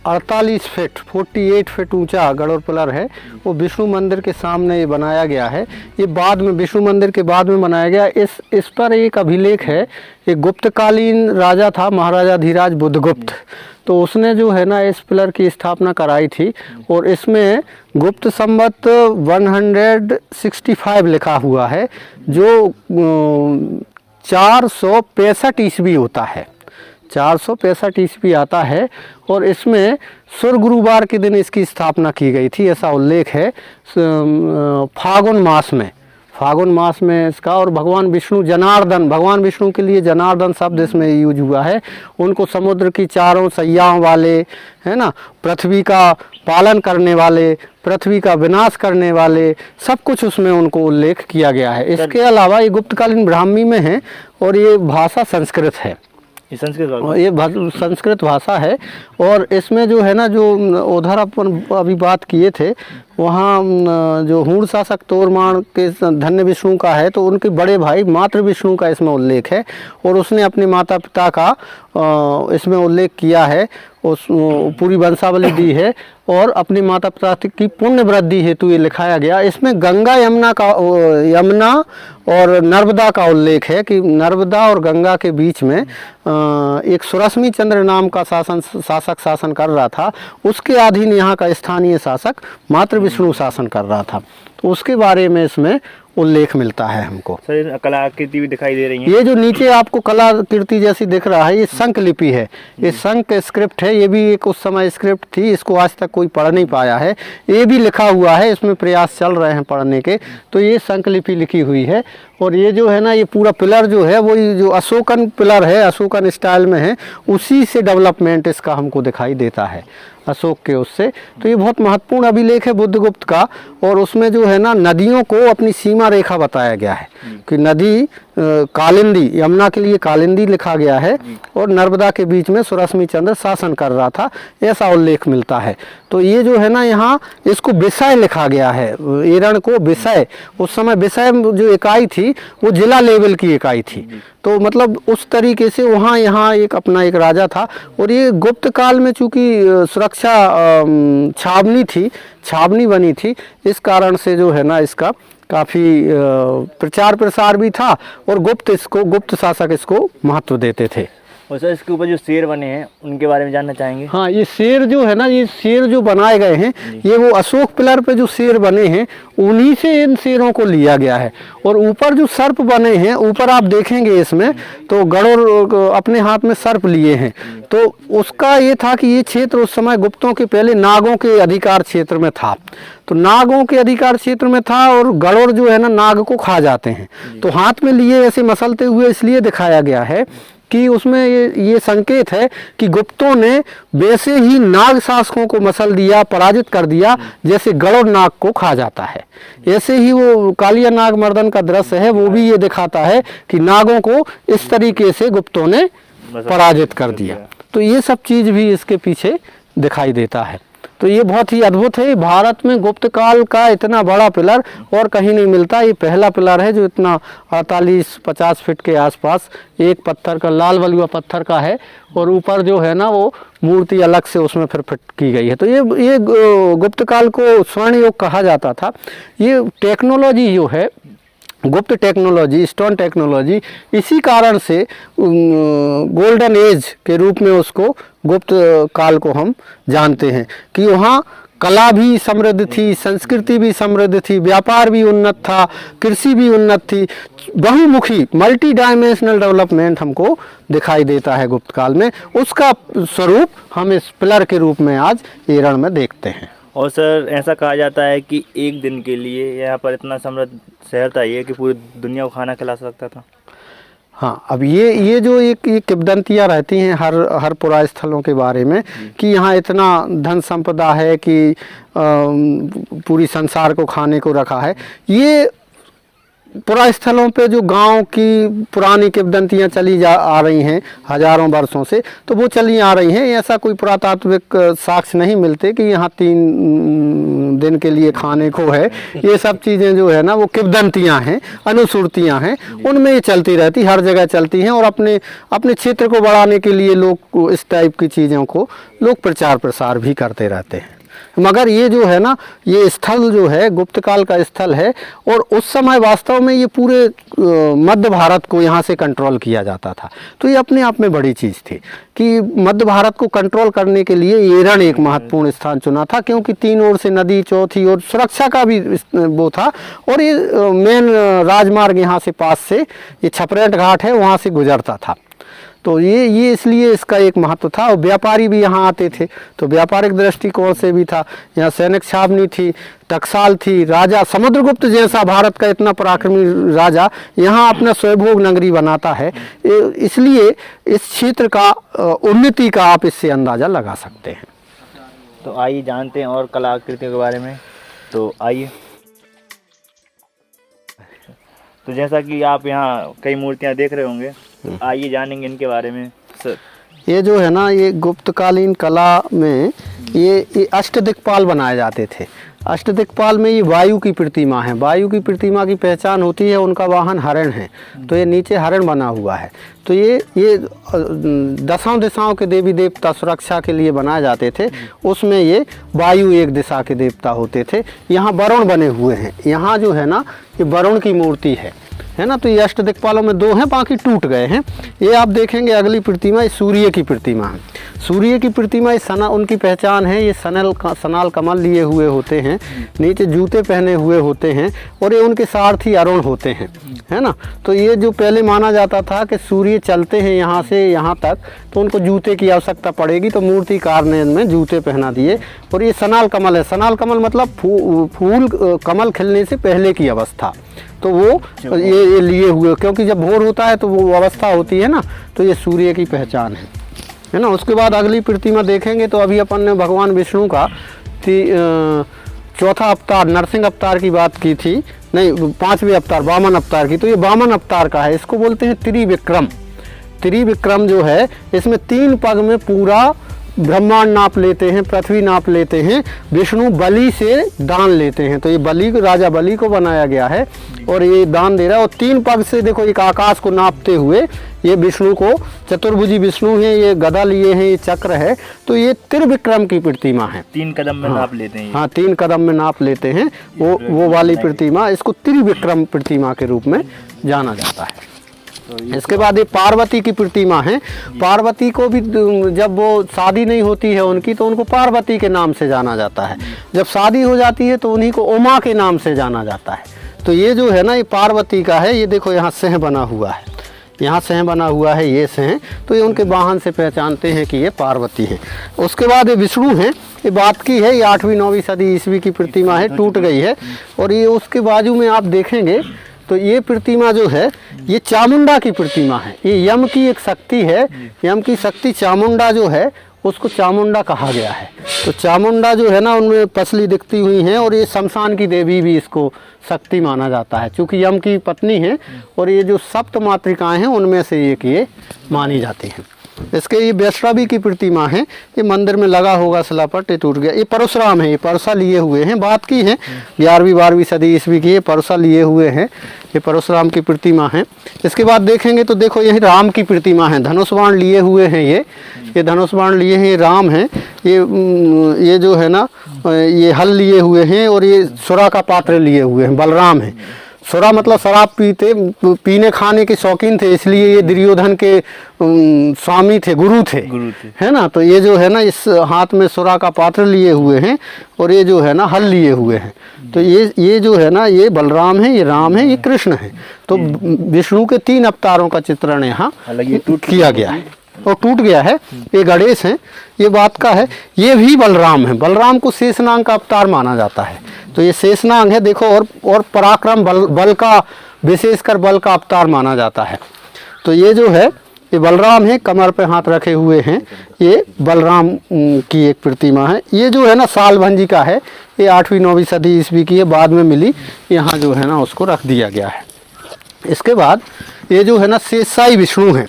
48 फीट 48 फीट ऊंचा गरुड़ पिलर है। वो विष्णु मंदिर के सामने ये बनाया गया है। ये बाद में विष्णु मंदिर के बाद में बनाया गया। इस पर एक अभिलेख है। एक गुप्तकालीन राजा था, महाराजा धीराज बुद्धगुप्त, तो उसने जो है ना इस पिलर की स्थापना कराई थी, और इसमें गुप्त संवत 165 लिखा हुआ है, जो 465 ईस्वी होता है, 465 ईस्वी आता है। और इसमें सुर गुरुवार के दिन इसकी स्थापना की गई थी, ऐसा उल्लेख है फागुन मास में इसका। और भगवान विष्णु जनार्दन, भगवान विष्णु के लिए जनार्दन शब्द इसमें यूज हुआ है। उनको समुद्र की चारों सैयाओं वाले, है ना, पृथ्वी का पालन करने वाले, पृथ्वी का विनाश करने वाले, सब कुछ उसमें उनको उल्लेख किया गया है। इसके अलावा ये गुप्तकालीन ब्राह्मी में है, और ये भाषा संस्कृत है। ये संस्कृत भाषा है। और इसमें जो है ना, जो उधर अपन अभी बात किए थे, वहाँ जो हूण शासक तोरमाण के धन्य विष्णु का है, तो उनके बड़े भाई मातृ विष्णु का इसमें उल्लेख है, और उसने अपने माता पिता का इसमें उल्लेख किया है, उस पूरी वंशावली दी है, और अपने माता पिता की पुण्य वृद्धि हेतु ये लिखाया गया। इसमें गंगा यमुना और नर्मदा का उल्लेख है कि नर्मदा और गंगा के बीच में एक सुरश्मि चंद्र नाम का शासक शासन कर रहा था। उसके अधीन यहाँ का स्थानीय शासक मातृ विष्णु शासन कर रहा था। तो उसके बारे में इसमें उल्लेख मिलता है हमको। सर कलाकृति भी दिखाई दे रही है। ये जो नीचे आपको कलाकृति जैसी दिख रहा है, ये शंख लिपि है, ये शंख स्क्रिप्ट है। ये भी एक उस समय स्क्रिप्ट थी, इसको आज तक कोई पढ़ नहीं पाया है। ये भी लिखा हुआ है, इसमें प्रयास चल रहे हैं पढ़ने के। तो ये संकलिपि लिखी हुई है। और ये जो है ना, ये पूरा पिलर जो है वो जो अशोकन पिलर है, अशोकन स्टाइल में है, उसी से डेवलपमेंट इसका हमको दिखाई देता है, अशोक के उससे। तो ये बहुत महत्वपूर्ण अभिलेख है बुद्धगुप्त का। और उसमें जो है ना, नदियों को अपनी सीमा रेखा बताया गया है कि नदी कालिंदी, यमुना के लिए कालिंदी लिखा गया है और नर्मदा के बीच में सुरश्मि चंद्र शासन कर रहा था, ऐसा उल्लेख मिलता है। तो ये जो है ना, यहाँ इसको विषय लिखा गया है, एरण को विषय। उस समय विषय जो इकाई थी वो जिला लेवल की इकाई थी। तो मतलब उस तरीके से वहाँ यहाँ एक अपना एक राजा था। और ये गुप्त काल में चूँकि सुरक्षा छावनी थी, छावनी बनी थी, इस कारण से जो है ना इसका काफ़ी प्रचार प्रसार भी था और गुप्त शासक इसको महत्व देते थे। और सर इसके ऊपर जो शेर बने हैं उनके बारे में जानना चाहेंगे? हाँ, ये शेर जो है ना, ये शेर जो बनाए गए हैं, ये वो अशोक पिलर पे जो शेर बने हैं उन्हीं से इन शेरों को लिया गया है। और ऊपर जो सर्प बने हैं, ऊपर आप देखेंगे इसमें तो गरुड़ अपने हाथ में सर्प लिए हैं। तो उसका ये था कि ये क्षेत्र उस समय गुप्तों के पहले नागों के अधिकार क्षेत्र में था। तो नागों के अधिकार क्षेत्र में था और गरुड़ जो है ना, नाग को खा जाते हैं। तो हाथ में लिए ऐसे मसलते हुए इसलिए दिखाया गया है कि उसमें ये संकेत है कि गुप्तों ने वैसे ही नाग शासकों को मसल दिया, पराजित कर दिया, जैसे गरुड़ नाग को खा जाता है। ऐसे ही वो कालिया नाग मर्दन का दृश्य है, वो भी ये दिखाता है कि नागों को इस तरीके से गुप्तों ने पराजित कर दिया। तो ये सब चीज़ भी इसके पीछे दिखाई देता है। तो ये बहुत ही अद्भुत है। भारत में गुप्त काल का इतना बड़ा पिलर और कहीं नहीं मिलता। ये पहला पिलर है जो इतना 48-50 फीट के आसपास एक पत्थर का, लाल बलुआ पत्थर का है। और ऊपर जो है ना वो मूर्ति अलग से उसमें फिर फिट की गई है। तो ये गुप्त काल को स्वर्ण युग कहा जाता था। ये टेक्नोलॉजी जो है, गुप्त टेक्नोलॉजी, स्टोन टेक्नोलॉजी, इसी कारण से गोल्डन एज के रूप में उसको गुप्त काल को हम जानते हैं कि वहाँ कला भी समृद्ध थी, संस्कृति भी समृद्ध थी, व्यापार भी उन्नत था, कृषि भी उन्नत थी, बहुमुखी मल्टी डायमेंशनल डेवलपमेंट हमको दिखाई देता है गुप्त काल में। उसका स्वरूप हम इस पिलर के रूप में आज एरण में देखते हैं। और सर ऐसा कहा जाता है कि एक दिन के लिए यहाँ पर इतना समृद्ध शहर था ये कि पूरी दुनिया को खाना खिला सकता था। हाँ, अब ये जो एक किंवदंतियाँ रहती हैं हर पुरा स्थलों के बारे में कि यहाँ इतना धन संपदा है कि पूरी संसार को खाने को रखा है। ये पुरा स्थलों पे जो गांव की पुरानी किंवदंतियाँ चली आ रही हैं हजारों वर्षों से, तो वो चली आ रही हैं। ऐसा कोई पुरातात्विक साक्ष्य नहीं मिलते कि यहाँ 3 दिन के लिए खाने को है। ये सब चीज़ें जो है ना वो किंवदंतियाँ हैं, अनुश्रुतियाँ हैं, उनमें ये चलती रहती, हर जगह चलती हैं। और अपने क्षेत्र को बढ़ाने के लिए लोग इस टाइप की चीज़ों को लोग प्रचार प्रसार भी करते रहते हैं। मगर ये जो है ना, ये स्थल जो है गुप्त काल का स्थल है। और उस समय वास्तव में ये पूरे मध्य भारत को यहाँ से कंट्रोल किया जाता था। तो ये अपने आप में बड़ी चीज़ थी कि मध्य भारत को कंट्रोल करने के लिए एरण एक महत्वपूर्ण स्थान चुना था, क्योंकि 3 ओर से नदी, चौथी ओर सुरक्षा का भी वो था। और ये मेन राजमार्ग यहाँ से पास से ये छपरेट घाट है, वहाँ से गुजरता था। तो ये इसलिए इसका एक महत्व था। और व्यापारी भी यहाँ आते थे, तो व्यापारिक दृष्टिकोण से भी था। यहाँ सैनिक छावनी थी, टकसाल थी, राजा समुद्रगुप्त जैसा भारत का इतना पराक्रमी राजा यहाँ अपना स्वयंभोग नगरी बनाता है। इसलिए इस क्षेत्र का उन्नति का आप इससे अंदाज़ा लगा सकते हैं। तो आइए जानते हैं और कलाकृतियों के बारे में। तो आइए, तो जैसा कि आप यहाँ कई मूर्तियाँ देख रहे होंगे, आइए जानेंगे इनके बारे में। सर, ये जो है ना, ये गुप्तकालीन कला में ये अष्टदिक्पाल बनाए जाते थे। अष्टदिक्पाल में ये वायु की प्रतिमा है। वायु की प्रतिमा की पहचान होती है, उनका वाहन हरण है। तो ये नीचे हरण बना हुआ है। तो ये 10 दिशाओं के देवी देवता सुरक्षा के लिए बनाए जाते थे। उसमें ये वायु एक दिशा के देवता होते थे। यहाँ वरुण बने हुए हैं। यहाँ जो है ना, ये वरुण की मूर्ति है। है ना। तो ये अष्ट दिक्पालों में 2 हैं, बाकी टूट गए हैं। ये आप देखेंगे अगली प्रतिमा, ये सूर्य की प्रतिमा है। सूर्य की प्रतिमा, ये सना उनकी पहचान है, ये सनाल कमल लिए हुए होते हैं, नीचे जूते पहने हुए होते हैं, और ये उनके सारथी अरुण होते हैं, है ना। तो ये जो पहले माना जाता था कि सूर्य चलते हैं यहाँ से यहाँ तक, तो उनको जूते की आवश्यकता पड़ेगी, तो मूर्तिकार ने इनमें जूते पहना दिए। और ये सनाल कमल है, सनाल कमल मतलब फूल कमल खिलने से पहले की अवस्था, तो वो ये लिए हुए, क्योंकि जब भोर होता है तो वो अवस्था होती है ना, तो ये सूर्य की पहचान है ना। उसके बाद अगली प्रतिमा देखेंगे तो अभी अपन ने भगवान विष्णु का चौथा अवतार नरसिंह अवतार की बात की थी, नहीं 5वें अवतार वामन अवतार की, तो ये वामन अवतार का है। इसको बोलते हैं त्रिविक्रम। त्रिविक्रम जो है, इसमें 3 पग में पूरा ब्रह्मांड नाप लेते हैं, पृथ्वी नाप लेते हैं, विष्णु बलि से दान लेते हैं। तो ये बलि को, राजा बलि को बनाया गया है और ये दान दे रहा है। और 3 पग से देखो एक आकाश को नापते हुए ये विष्णु को, चतुर्भुजी विष्णु है, ये गदा लिए हैं, ये चक्र है, तो ये त्रिविक्रम की प्रतिमा है। 3 कदम में नाप लेते हैं। हाँ, 3 कदम में नाप लेते हैं, वो वाली प्रतिमा, इसको त्रिविक्रम प्रतिमा के रूप में जाना जाता है। इसके बाद ये पार्वती की प्रतिमा है। पार्वती को भी जब वो शादी नहीं होती है उनकी, तो उनको पार्वती के नाम से जाना जाता है। जब शादी हो जाती है तो उन्हीं को उमा के नाम से जाना जाता है। तो ये जो है ना, ये पार्वती का है। ये देखो यहाँ सिंह बना हुआ है, यहाँ सिंह बना हुआ है, ये सिंह, तो ये उनके वाहन से पहचानते हैं कि ये पार्वती है। उसके बाद ये विष्णु है, ये बात की है, ये 8वीं-9वीं सदी ईस्वी की प्रतिमा है, टूट गई है। और ये उसके बाजू में आप देखेंगे तो ये प्रतिमा जो है, ये चामुंडा की प्रतिमा है। ये यम की एक शक्ति है, यम की शक्ति चामुंडा जो है, उसको चामुंडा कहा गया है। तो चामुंडा जो है ना, उनमें पसली दिखती हुई हैं, और ये शमशान की देवी भी इसको शक्ति माना जाता है, क्योंकि यम की पत्नी है, और ये जो सप्त मातृकाएं हैं उनमें से एक ये मानी जाती हैं। इसके ये वैष्णवी की प्रतिमा है, ये मंदिर में लगा होगा शिलापट, ये टूट गया। ये परशुराम है, ये परसा लिए हुए हैं, बात की है 11वीं-12वीं सदी ईस्वी की, ये परसा लिए हुए हैं, ये परशुराम की प्रतिमा है। इसके बाद देखेंगे तो देखो यही राम की प्रतिमा है, धनुष बाण लिए हुए हैं, ये धनुष बाण लिए हैं, ये राम हैं। ये जो है ना, ये हल लिए हुए हैं, और ये सुरा का पात्र लिए हुए हैं, बलराम है। सुरा मतलब शराब पीने खाने के शौकीन थे, इसलिए ये दुर्योधन के स्वामी थे, गुरु थे, है ना। तो ये जो है ना, इस हाथ में सुरा का पात्र लिए हुए हैं, और ये जो है ना हल लिए हुए हैं। तो ये जो है ना, ये बलराम है, ये राम है, ये कृष्ण है। तो विष्णु के 3 अवतारों का चित्रण यहाँ किया गया है, और टूट गया है। ये गणेश हैं, ये बात का है, ये भी बलराम है। बलराम को शेषनाग का अवतार माना जाता है, तो ये शेषनाग है देखो, और पराक्रम बल का, विशेषकर बल का अवतार माना जाता है। तो ये जो है, ये बलराम है, कमर पे हाथ रखे हुए हैं, ये बलराम की एक प्रतिमा है। ये जो है ना, सालभंजी का है, ये 8वीं-9वीं सदी ईस्वी की है, बाद में मिली, यहाँ जो है ना उसको रख दिया गया है। इसके बाद ये जो है ना, शेषशाही विष्णु है,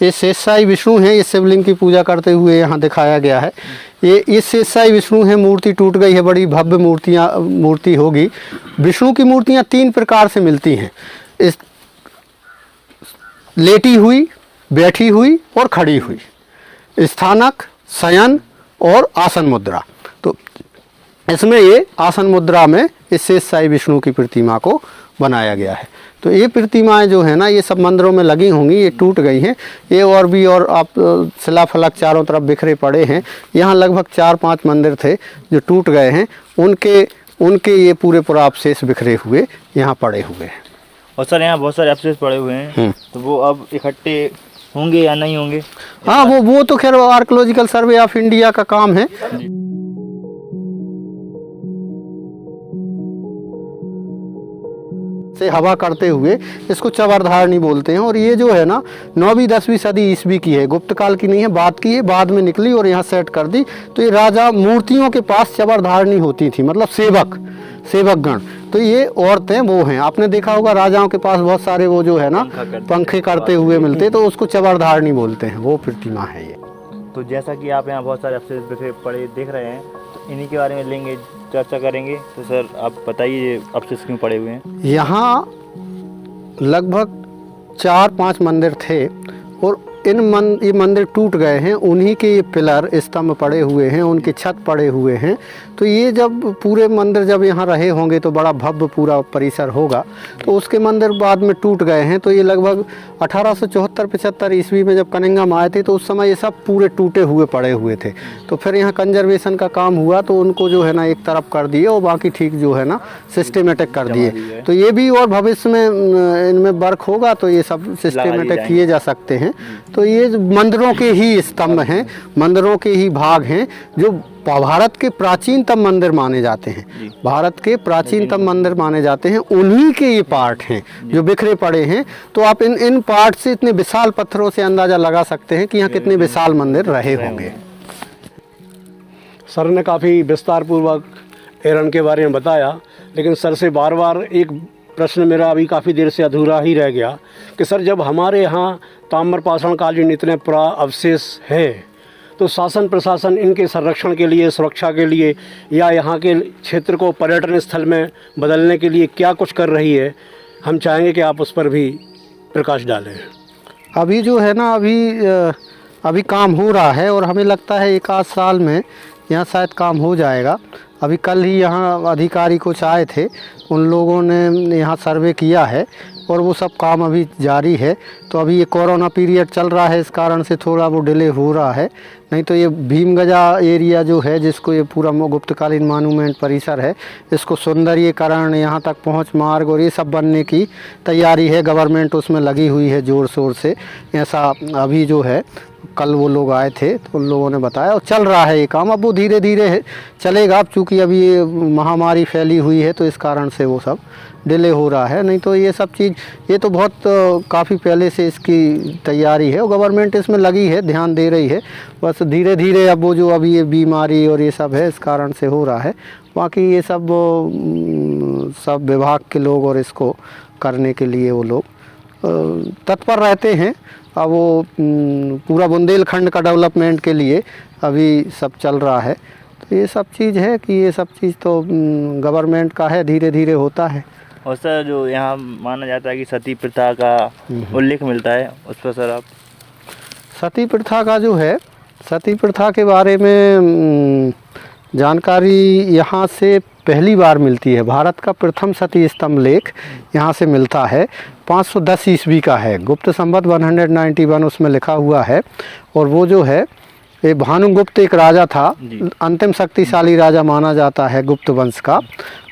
ये शेषशाही विष्णु है, ये शिवलिंग की पूजा करते हुए यहाँ दिखाया गया है। ये शेषशाही विष्णु है, मूर्ति टूट गई है, बड़ी भव्य मूर्ति होगी। विष्णु की मूर्तियाँ 3 प्रकार से मिलती हैं, इस लेटी हुई, बैठी हुई और खड़ी हुई, स्थानक, शयन और आसन मुद्रा। तो इसमें ये आसन मुद्रा में इस शेषशाही विष्णु की प्रतिमा को बनाया गया है। तो ये प्रतिमाएं जो है ना, ये सब मंदिरों में लगी होंगी, ये टूट गई हैं। ये और भी, और आप शिलाफलक चारों तरफ बिखरे पड़े हैं। यहाँ लगभग 4-5 मंदिर थे जो टूट गए हैं, उनके ये पूरे पुरावशेष बिखरे हुए यहाँ पड़े हुए हैं। और सर यहाँ बहुत सारे अवशेष पड़े हुए हैं, तो वो अब इकट्ठे होंगे या नहीं होंगे? हाँ, वो तो खैर आर्कियोलॉजिकल सर्वे ऑफ इंडिया का काम है। से हवा करते हुए इसको चबरधारणी बोलते हैं। और ये जो है ना, 9वीं-10वीं सदी ईस्वी की है, गुप्त काल की नहीं है, बाद की है, बाद में निकली और यहाँ सेट कर दी। तो ये राजा मूर्तियों के पास चबरधारणी होती थी, मतलब सेवकगण। तो ये औरतें वो हैं, आपने देखा होगा राजाओं के पास बहुत सारे वो जो है ना पंखे करते हुए मिलते, तो उसको चबरधारणी बोलते हैं, वो प्रतिमा है ये। तो जैसा कि आप यहाँ बहुत सारे अवशेष बिखरे पड़े देख रहे हैं, तो इन्हीं के बारे में लेंगे, चर्चा करेंगे। तो सर आप बताइए, अवशेष क्यों पड़े हुए हैं? यहाँ लगभग 4-5 मंदिर थे, और ये मंदिर टूट गए हैं, उन्हीं के ये पिलर स्तंभ पड़े हुए हैं, उनके छत पड़े हुए हैं। तो ये जब पूरे मंदिर जब यहाँ रहे होंगे तो बड़ा भव्य पूरा परिसर होगा। तो उसके मंदिर बाद में टूट गए हैं। तो ये लगभग 1874-75 ईस्वी में जब कनिंघम आए थे तो उस समय ये सब पूरे टूटे हुए पड़े हुए थे। तो फिर यहाँ कंजर्वेशन का काम हुआ तो उनको जो है ना एक तरफ कर दिए और बाकी ठीक जो है ना सिस्टमेटिक कर दिए। तो ये भी और भविष्य में इनमें वर्क होगा तो ये सब सिस्टमेटिक किए जा सकते हैं। तो ये मंदिरों के ही स्तंभ हैं, मंदिरों के ही भाग हैं जो भारत के प्राचीनतम मंदिर माने जाते हैं। भारत के प्राचीनतम मंदिर माने जाते हैं, उन्हीं के ये पार्ट हैं जो बिखरे पड़े हैं। तो आप इन पार्ट से इतने विशाल पत्थरों से अंदाज़ा लगा सकते हैं कि यहाँ कितने विशाल मंदिर रहे होंगे। सर ने काफ़ी विस्तार पूर्वक एरन के बारे में बताया, लेकिन सर से बार बार एक प्रश्न मेरा अभी काफ़ी देर से अधूरा ही रह गया कि सर जब हमारे यहाँ ताम्रपाषाण कालीन इतने अवशेष हैं तो शासन प्रशासन इनके संरक्षण के लिए, सुरक्षा के लिए या यहाँ के क्षेत्र को पर्यटन स्थल में बदलने के लिए क्या कुछ कर रही है, हम चाहेंगे कि आप उस पर भी प्रकाश डालें। अभी जो है ना अभी काम हो रहा है और हमें लगता है 1 आध साल में यहाँ शायद काम हो जाएगा। अभी कल ही यहाँ अधिकारी कुछ आए थे, उन लोगों ने यहाँ सर्वे किया है और वो सब काम अभी जारी है। तो अभी ये कोरोना पीरियड चल रहा है, इस कारण से थोड़ा वो डिले हो रहा है। नहीं तो ये भीमगजा एरिया जो है, जिसको ये पूरा गुप्तकालीन मॉन्यूमेंट परिसर है, इसको सौंदर्यीकरण, यहाँ तक पहुँच मार्ग और ये सब बनने की तैयारी है। गवर्नमेंट उसमें लगी हुई है ज़ोर शोर से। ऐसा अभी जो है कल वो लोग आए थे तो उन लोगों ने बताया और चल रहा है ये काम। अब वो धीरे धीरे चलेगा, अब चूँकि अभी ये महामारी फैली हुई है तो इस कारण से वो सब डिले हो रहा है। नहीं तो ये सब चीज़ ये तो बहुत काफ़ी पहले से इसकी तैयारी है और गवर्नमेंट इसमें लगी है, ध्यान दे रही है। बस धीरे धीरे अब वो जो अभी ये बीमारी और ये सब है इस कारण से हो रहा है। बाकी ये सब विभाग के लोग और इसको करने के लिए वो लोग तत्पर रहते हैं। अब वो पूरा बुंदेलखंड का डेवलपमेंट के लिए अभी सब चल रहा है। तो ये सब चीज़ है कि ये सब चीज़ तो गवर्नमेंट का है, धीरे धीरे होता है। और सर जो यहाँ माना जाता है कि सती प्रथा का उल्लेख मिलता है, उस पर सर आप। सती प्रथा का जो है, सती प्रथा के बारे में जानकारी यहाँ से पहली बार मिलती है। भारत का प्रथम सती स्तंभ लेख यहाँ से मिलता है, 510 ईस्वी का है, गुप्त संवत 191 उसमें लिखा हुआ है। और वो जो है ये भानुगुप्त एक राजा था, अंतिम शक्तिशाली राजा माना जाता है गुप्त वंश का।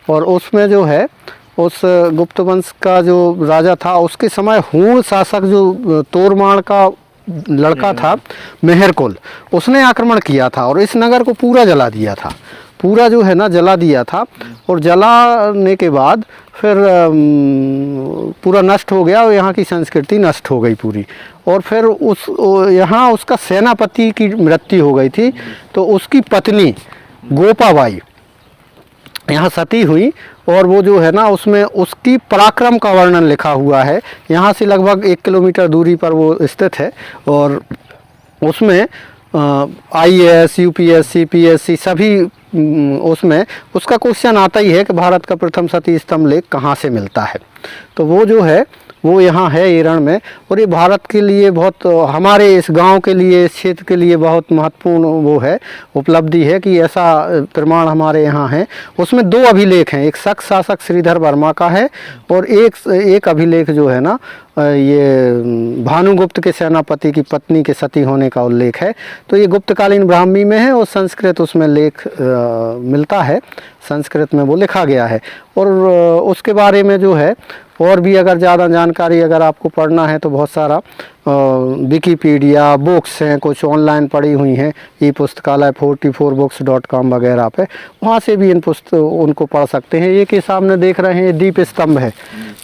और उसमें जो है उस गुप्त वंश का जो राजा था उसके समय हूण शासक जो तोरमाण का लड़का था मेहरकुल, उसने आक्रमण किया था और इस नगर को पूरा जला दिया था, पूरा जो है ना जला दिया था। और जलाने के बाद फिर पूरा नष्ट हो गया और यहाँ की संस्कृति नष्ट हो गई पूरी। और फिर यहाँ उसका सेनापति की मृत्यु हो गई थी, तो उसकी पत्नी गोपाबाई यहाँ सती हुई। और वो जो है ना उसमें उसकी पराक्रम का वर्णन लिखा हुआ है। यहाँ से लगभग 1 किलोमीटर दूरी पर वो स्थित है। और उसमें IAS, UPS, CPSC सभी उसमें उसका क्वेश्चन आता ही है कि भारत का प्रथम सती स्तंभ लेख कहाँ से मिलता है। तो वो जो है वो यहाँ है एरण में। और ये भारत के लिए बहुत, हमारे इस गांव के लिए, इस क्षेत्र के लिए बहुत महत्वपूर्ण वो है, उपलब्धि है कि ऐसा प्रमाण हमारे यहाँ है। उसमें 2 अभिलेख हैं, एक शक शासक श्रीधर वर्मा का है और एक अभिलेख जो है ना ये भानुगुप्त के सेनापति की पत्नी के सती होने का उल्लेख है। तो ये गुप्तकालीन ब्राह्मी में है और संस्कृत उसमें लेख मिलता है, संस्कृत में वो लिखा गया है। और उसके बारे में जो है और भी अगर ज़्यादा जानकारी अगर आपको पढ़ना है तो बहुत सारा विकिपीडिया बुक्स हैं, कुछ ऑनलाइन पड़ी हुई हैं, ई-पुस्तकालय 44books.com वगैरह पे, वहाँ से भी उनको पढ़ सकते हैं। ये के सामने देख रहे हैं दीप स्तंभ है,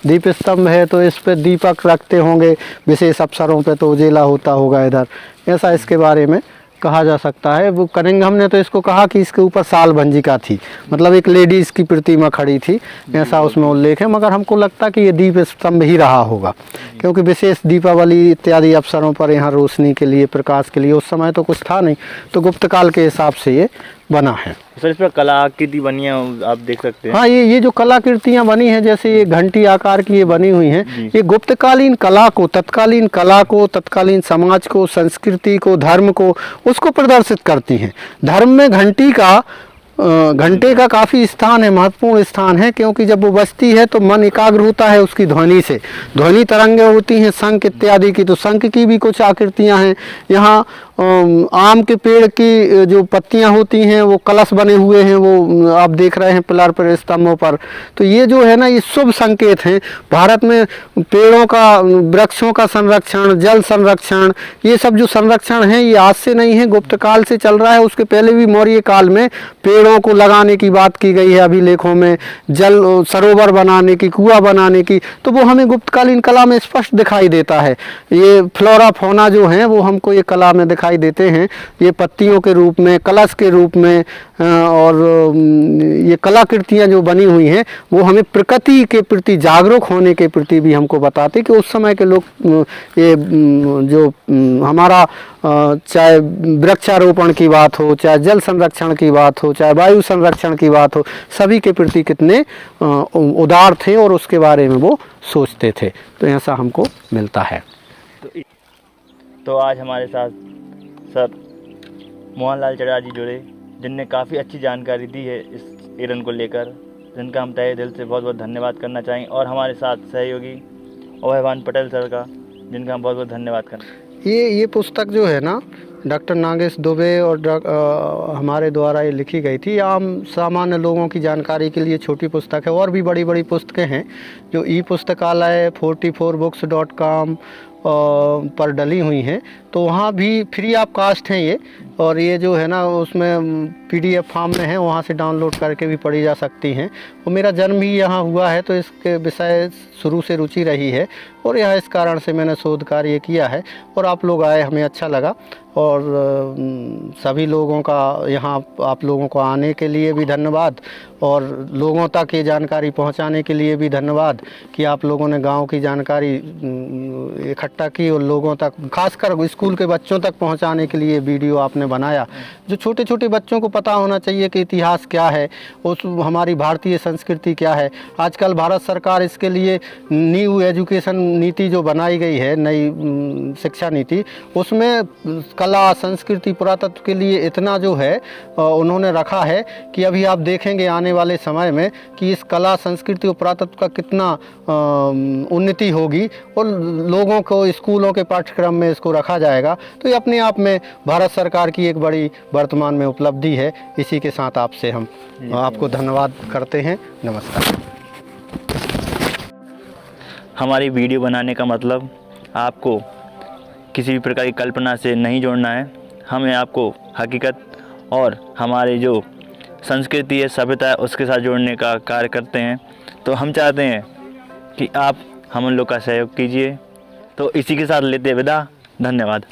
दीप स्तंभ है तो इस पे दीपक रखते होंगे, विशेष अवसरों पे तो उजेला होता होगा इधर, ऐसा इसके बारे में कहा जा सकता है। वो कनिंघम ने तो इसको कहा कि इसके ऊपर साल भंजिका थी, मतलब एक लेडीज़ की प्रतिमा खड़ी थी, ऐसा उसमें उल्लेख है। मगर हमको लगता कि ये दीप स्तंभ ही रहा होगा, क्योंकि विशेष दीपावली इत्यादि अवसरों पर यहाँ रोशनी के लिए, प्रकाश के लिए उस समय तो कुछ था नहीं, तो गुप्तकाल के हिसाब से ये बना है। सर इस पर कलाकृति बनी है, आप देख सकते हैं। हाँ, ये जो कलाकृतियाँ बनी हैं, जैसे ये घंटी आकार की ये बनी हुई हैं, ये गुप्तकालीन कला को, तत्कालीन समाज को, संस्कृति को, धर्म को, उसको प्रदर्शित करती हैं। धर्म में घंटे का काफ़ी स्थान है, महत्वपूर्ण स्थान है, क्योंकि जब वो बजती है तो मन एकाग्र होता है उसकी ध्वनि से। ध्वनि तरंगें होती हैं शंख इत्यादि की, तो शंख की भी कुछ आकृतियां हैं। यहाँ आम के पेड़ की जो पत्तियां होती हैं वो कलश बने हुए हैं, वो आप देख रहे हैं पिलर पर, स्तंभों पर। तो ये जो है ना, ये शुभ संकेत हैं। भारत में पेड़ों का, वृक्षों का संरक्षण, जल संरक्षण, ये सब जो संरक्षण है ये आज से नहीं है, गुप्त काल से चल रहा है। उसके पहले भी मौर्य काल में पेड़ों को लगाने की बात की गई है अभिलेखों में, जल सरोवर बनाने की, कुआं बनाने की, तो वो हमें गुप्तकालीन कला में स्पष्ट दिखाई देता है। ये फ्लोरा फौना जो है वो हमको ये कला में दिखाई देते हैं, ये पत्तियों के रूप में, कलश के रूप में, और ये कलाकृतियाँ जो बनी हुई हैं वो हमें प्रकृति के प्रति जागरूक होने के प्रति भी हमको बताते कि उस समय के लोग ये जो हमारा चाहे वृक्षारोपण की बात हो, चाहे जल संरक्षण की बात हो, चाहे वायु संरक्षण की बात हो, सभी के प्रति कितने उदार थे और उसके बारे में वो सोचते थे। तो ऐसा हमको मिलता है। तो आज हमारे साथ सर मोहनलाल चड्ढा जी जुड़े, जिनने काफ़ी अच्छी जानकारी दी है इस हिरण को लेकर, जिनका हम तहे दिल से बहुत बहुत धन्यवाद करना चाहेंगे। और हमारे साथ सहयोगी अभयभान पटेल सर का, जिनका हम बहुत बहुत धन्यवाद करते हैं। ये पुस्तक जो है ना, डॉक्टर नागेश दुबे और हमारे द्वारा ये लिखी गई थी। आम सामान्य लोगों की जानकारी के लिए छोटी पुस्तक है। और भी बड़ी बड़ी पुस्तकें हैं जो ई पुस्तकालय 44books.com पर डली हुई हैं, तो वहाँ भी फ्री ऑफ कास्ट हैं ये। और ये जो है ना, उसमें PDF फॉर्म में है, वहाँ से डाउनलोड करके भी पढ़ी जा सकती हैं। और मेरा जन्म ही यहाँ हुआ है, तो इसके विषय शुरू से रुचि रही है, और यह इस कारण से मैंने शोध कार्य किया है। और आप लोग आए, हमें अच्छा लगा। और सभी लोगों का यहाँ आप लोगों को आने के लिए भी धन्यवाद, और लोगों तक ये जानकारी पहुँचाने के लिए भी धन्यवाद कि आप लोगों ने गांव की जानकारी इकट्ठा की और लोगों तक, खासकर स्कूल के बच्चों तक पहुँचाने के लिए वीडियो आपने बनाया। जो छोटे छोटे बच्चों को पता होना चाहिए कि इतिहास क्या है, उस हमारी भारतीय संस्कृति क्या है। आजकल भारत सरकार इसके लिए न्यू एजुकेशन नीति जो बनाई गई है, नई शिक्षा नीति, उसमें कला, संस्कृति, पुरातत्व के लिए इतना जो है उन्होंने रखा है कि अभी आप देखेंगे आने वाले समय में कि इस कला, संस्कृति और पुरातत्व का कितना उन्नति होगी, और लोगों को स्कूलों के पाठ्यक्रम में इसको रखा जाएगा। तो ये अपने आप में भारत सरकार की एक बड़ी वर्तमान में उपलब्धि है। इसी के साथ आपसे हम आपको धन्यवाद करते हैं। नमस्कार। हमारी वीडियो बनाने का मतलब आपको किसी भी प्रकार की कल्पना से नहीं जोड़ना है। हमें आपको हकीकत और हमारे जो संस्कृति है, सभ्यता है, उसके साथ जोड़ने का कार्य करते हैं। तो हम चाहते हैं कि आप हम लोग का सहयोग कीजिए। तो इसी के साथ लेते विदा। धन्यवाद।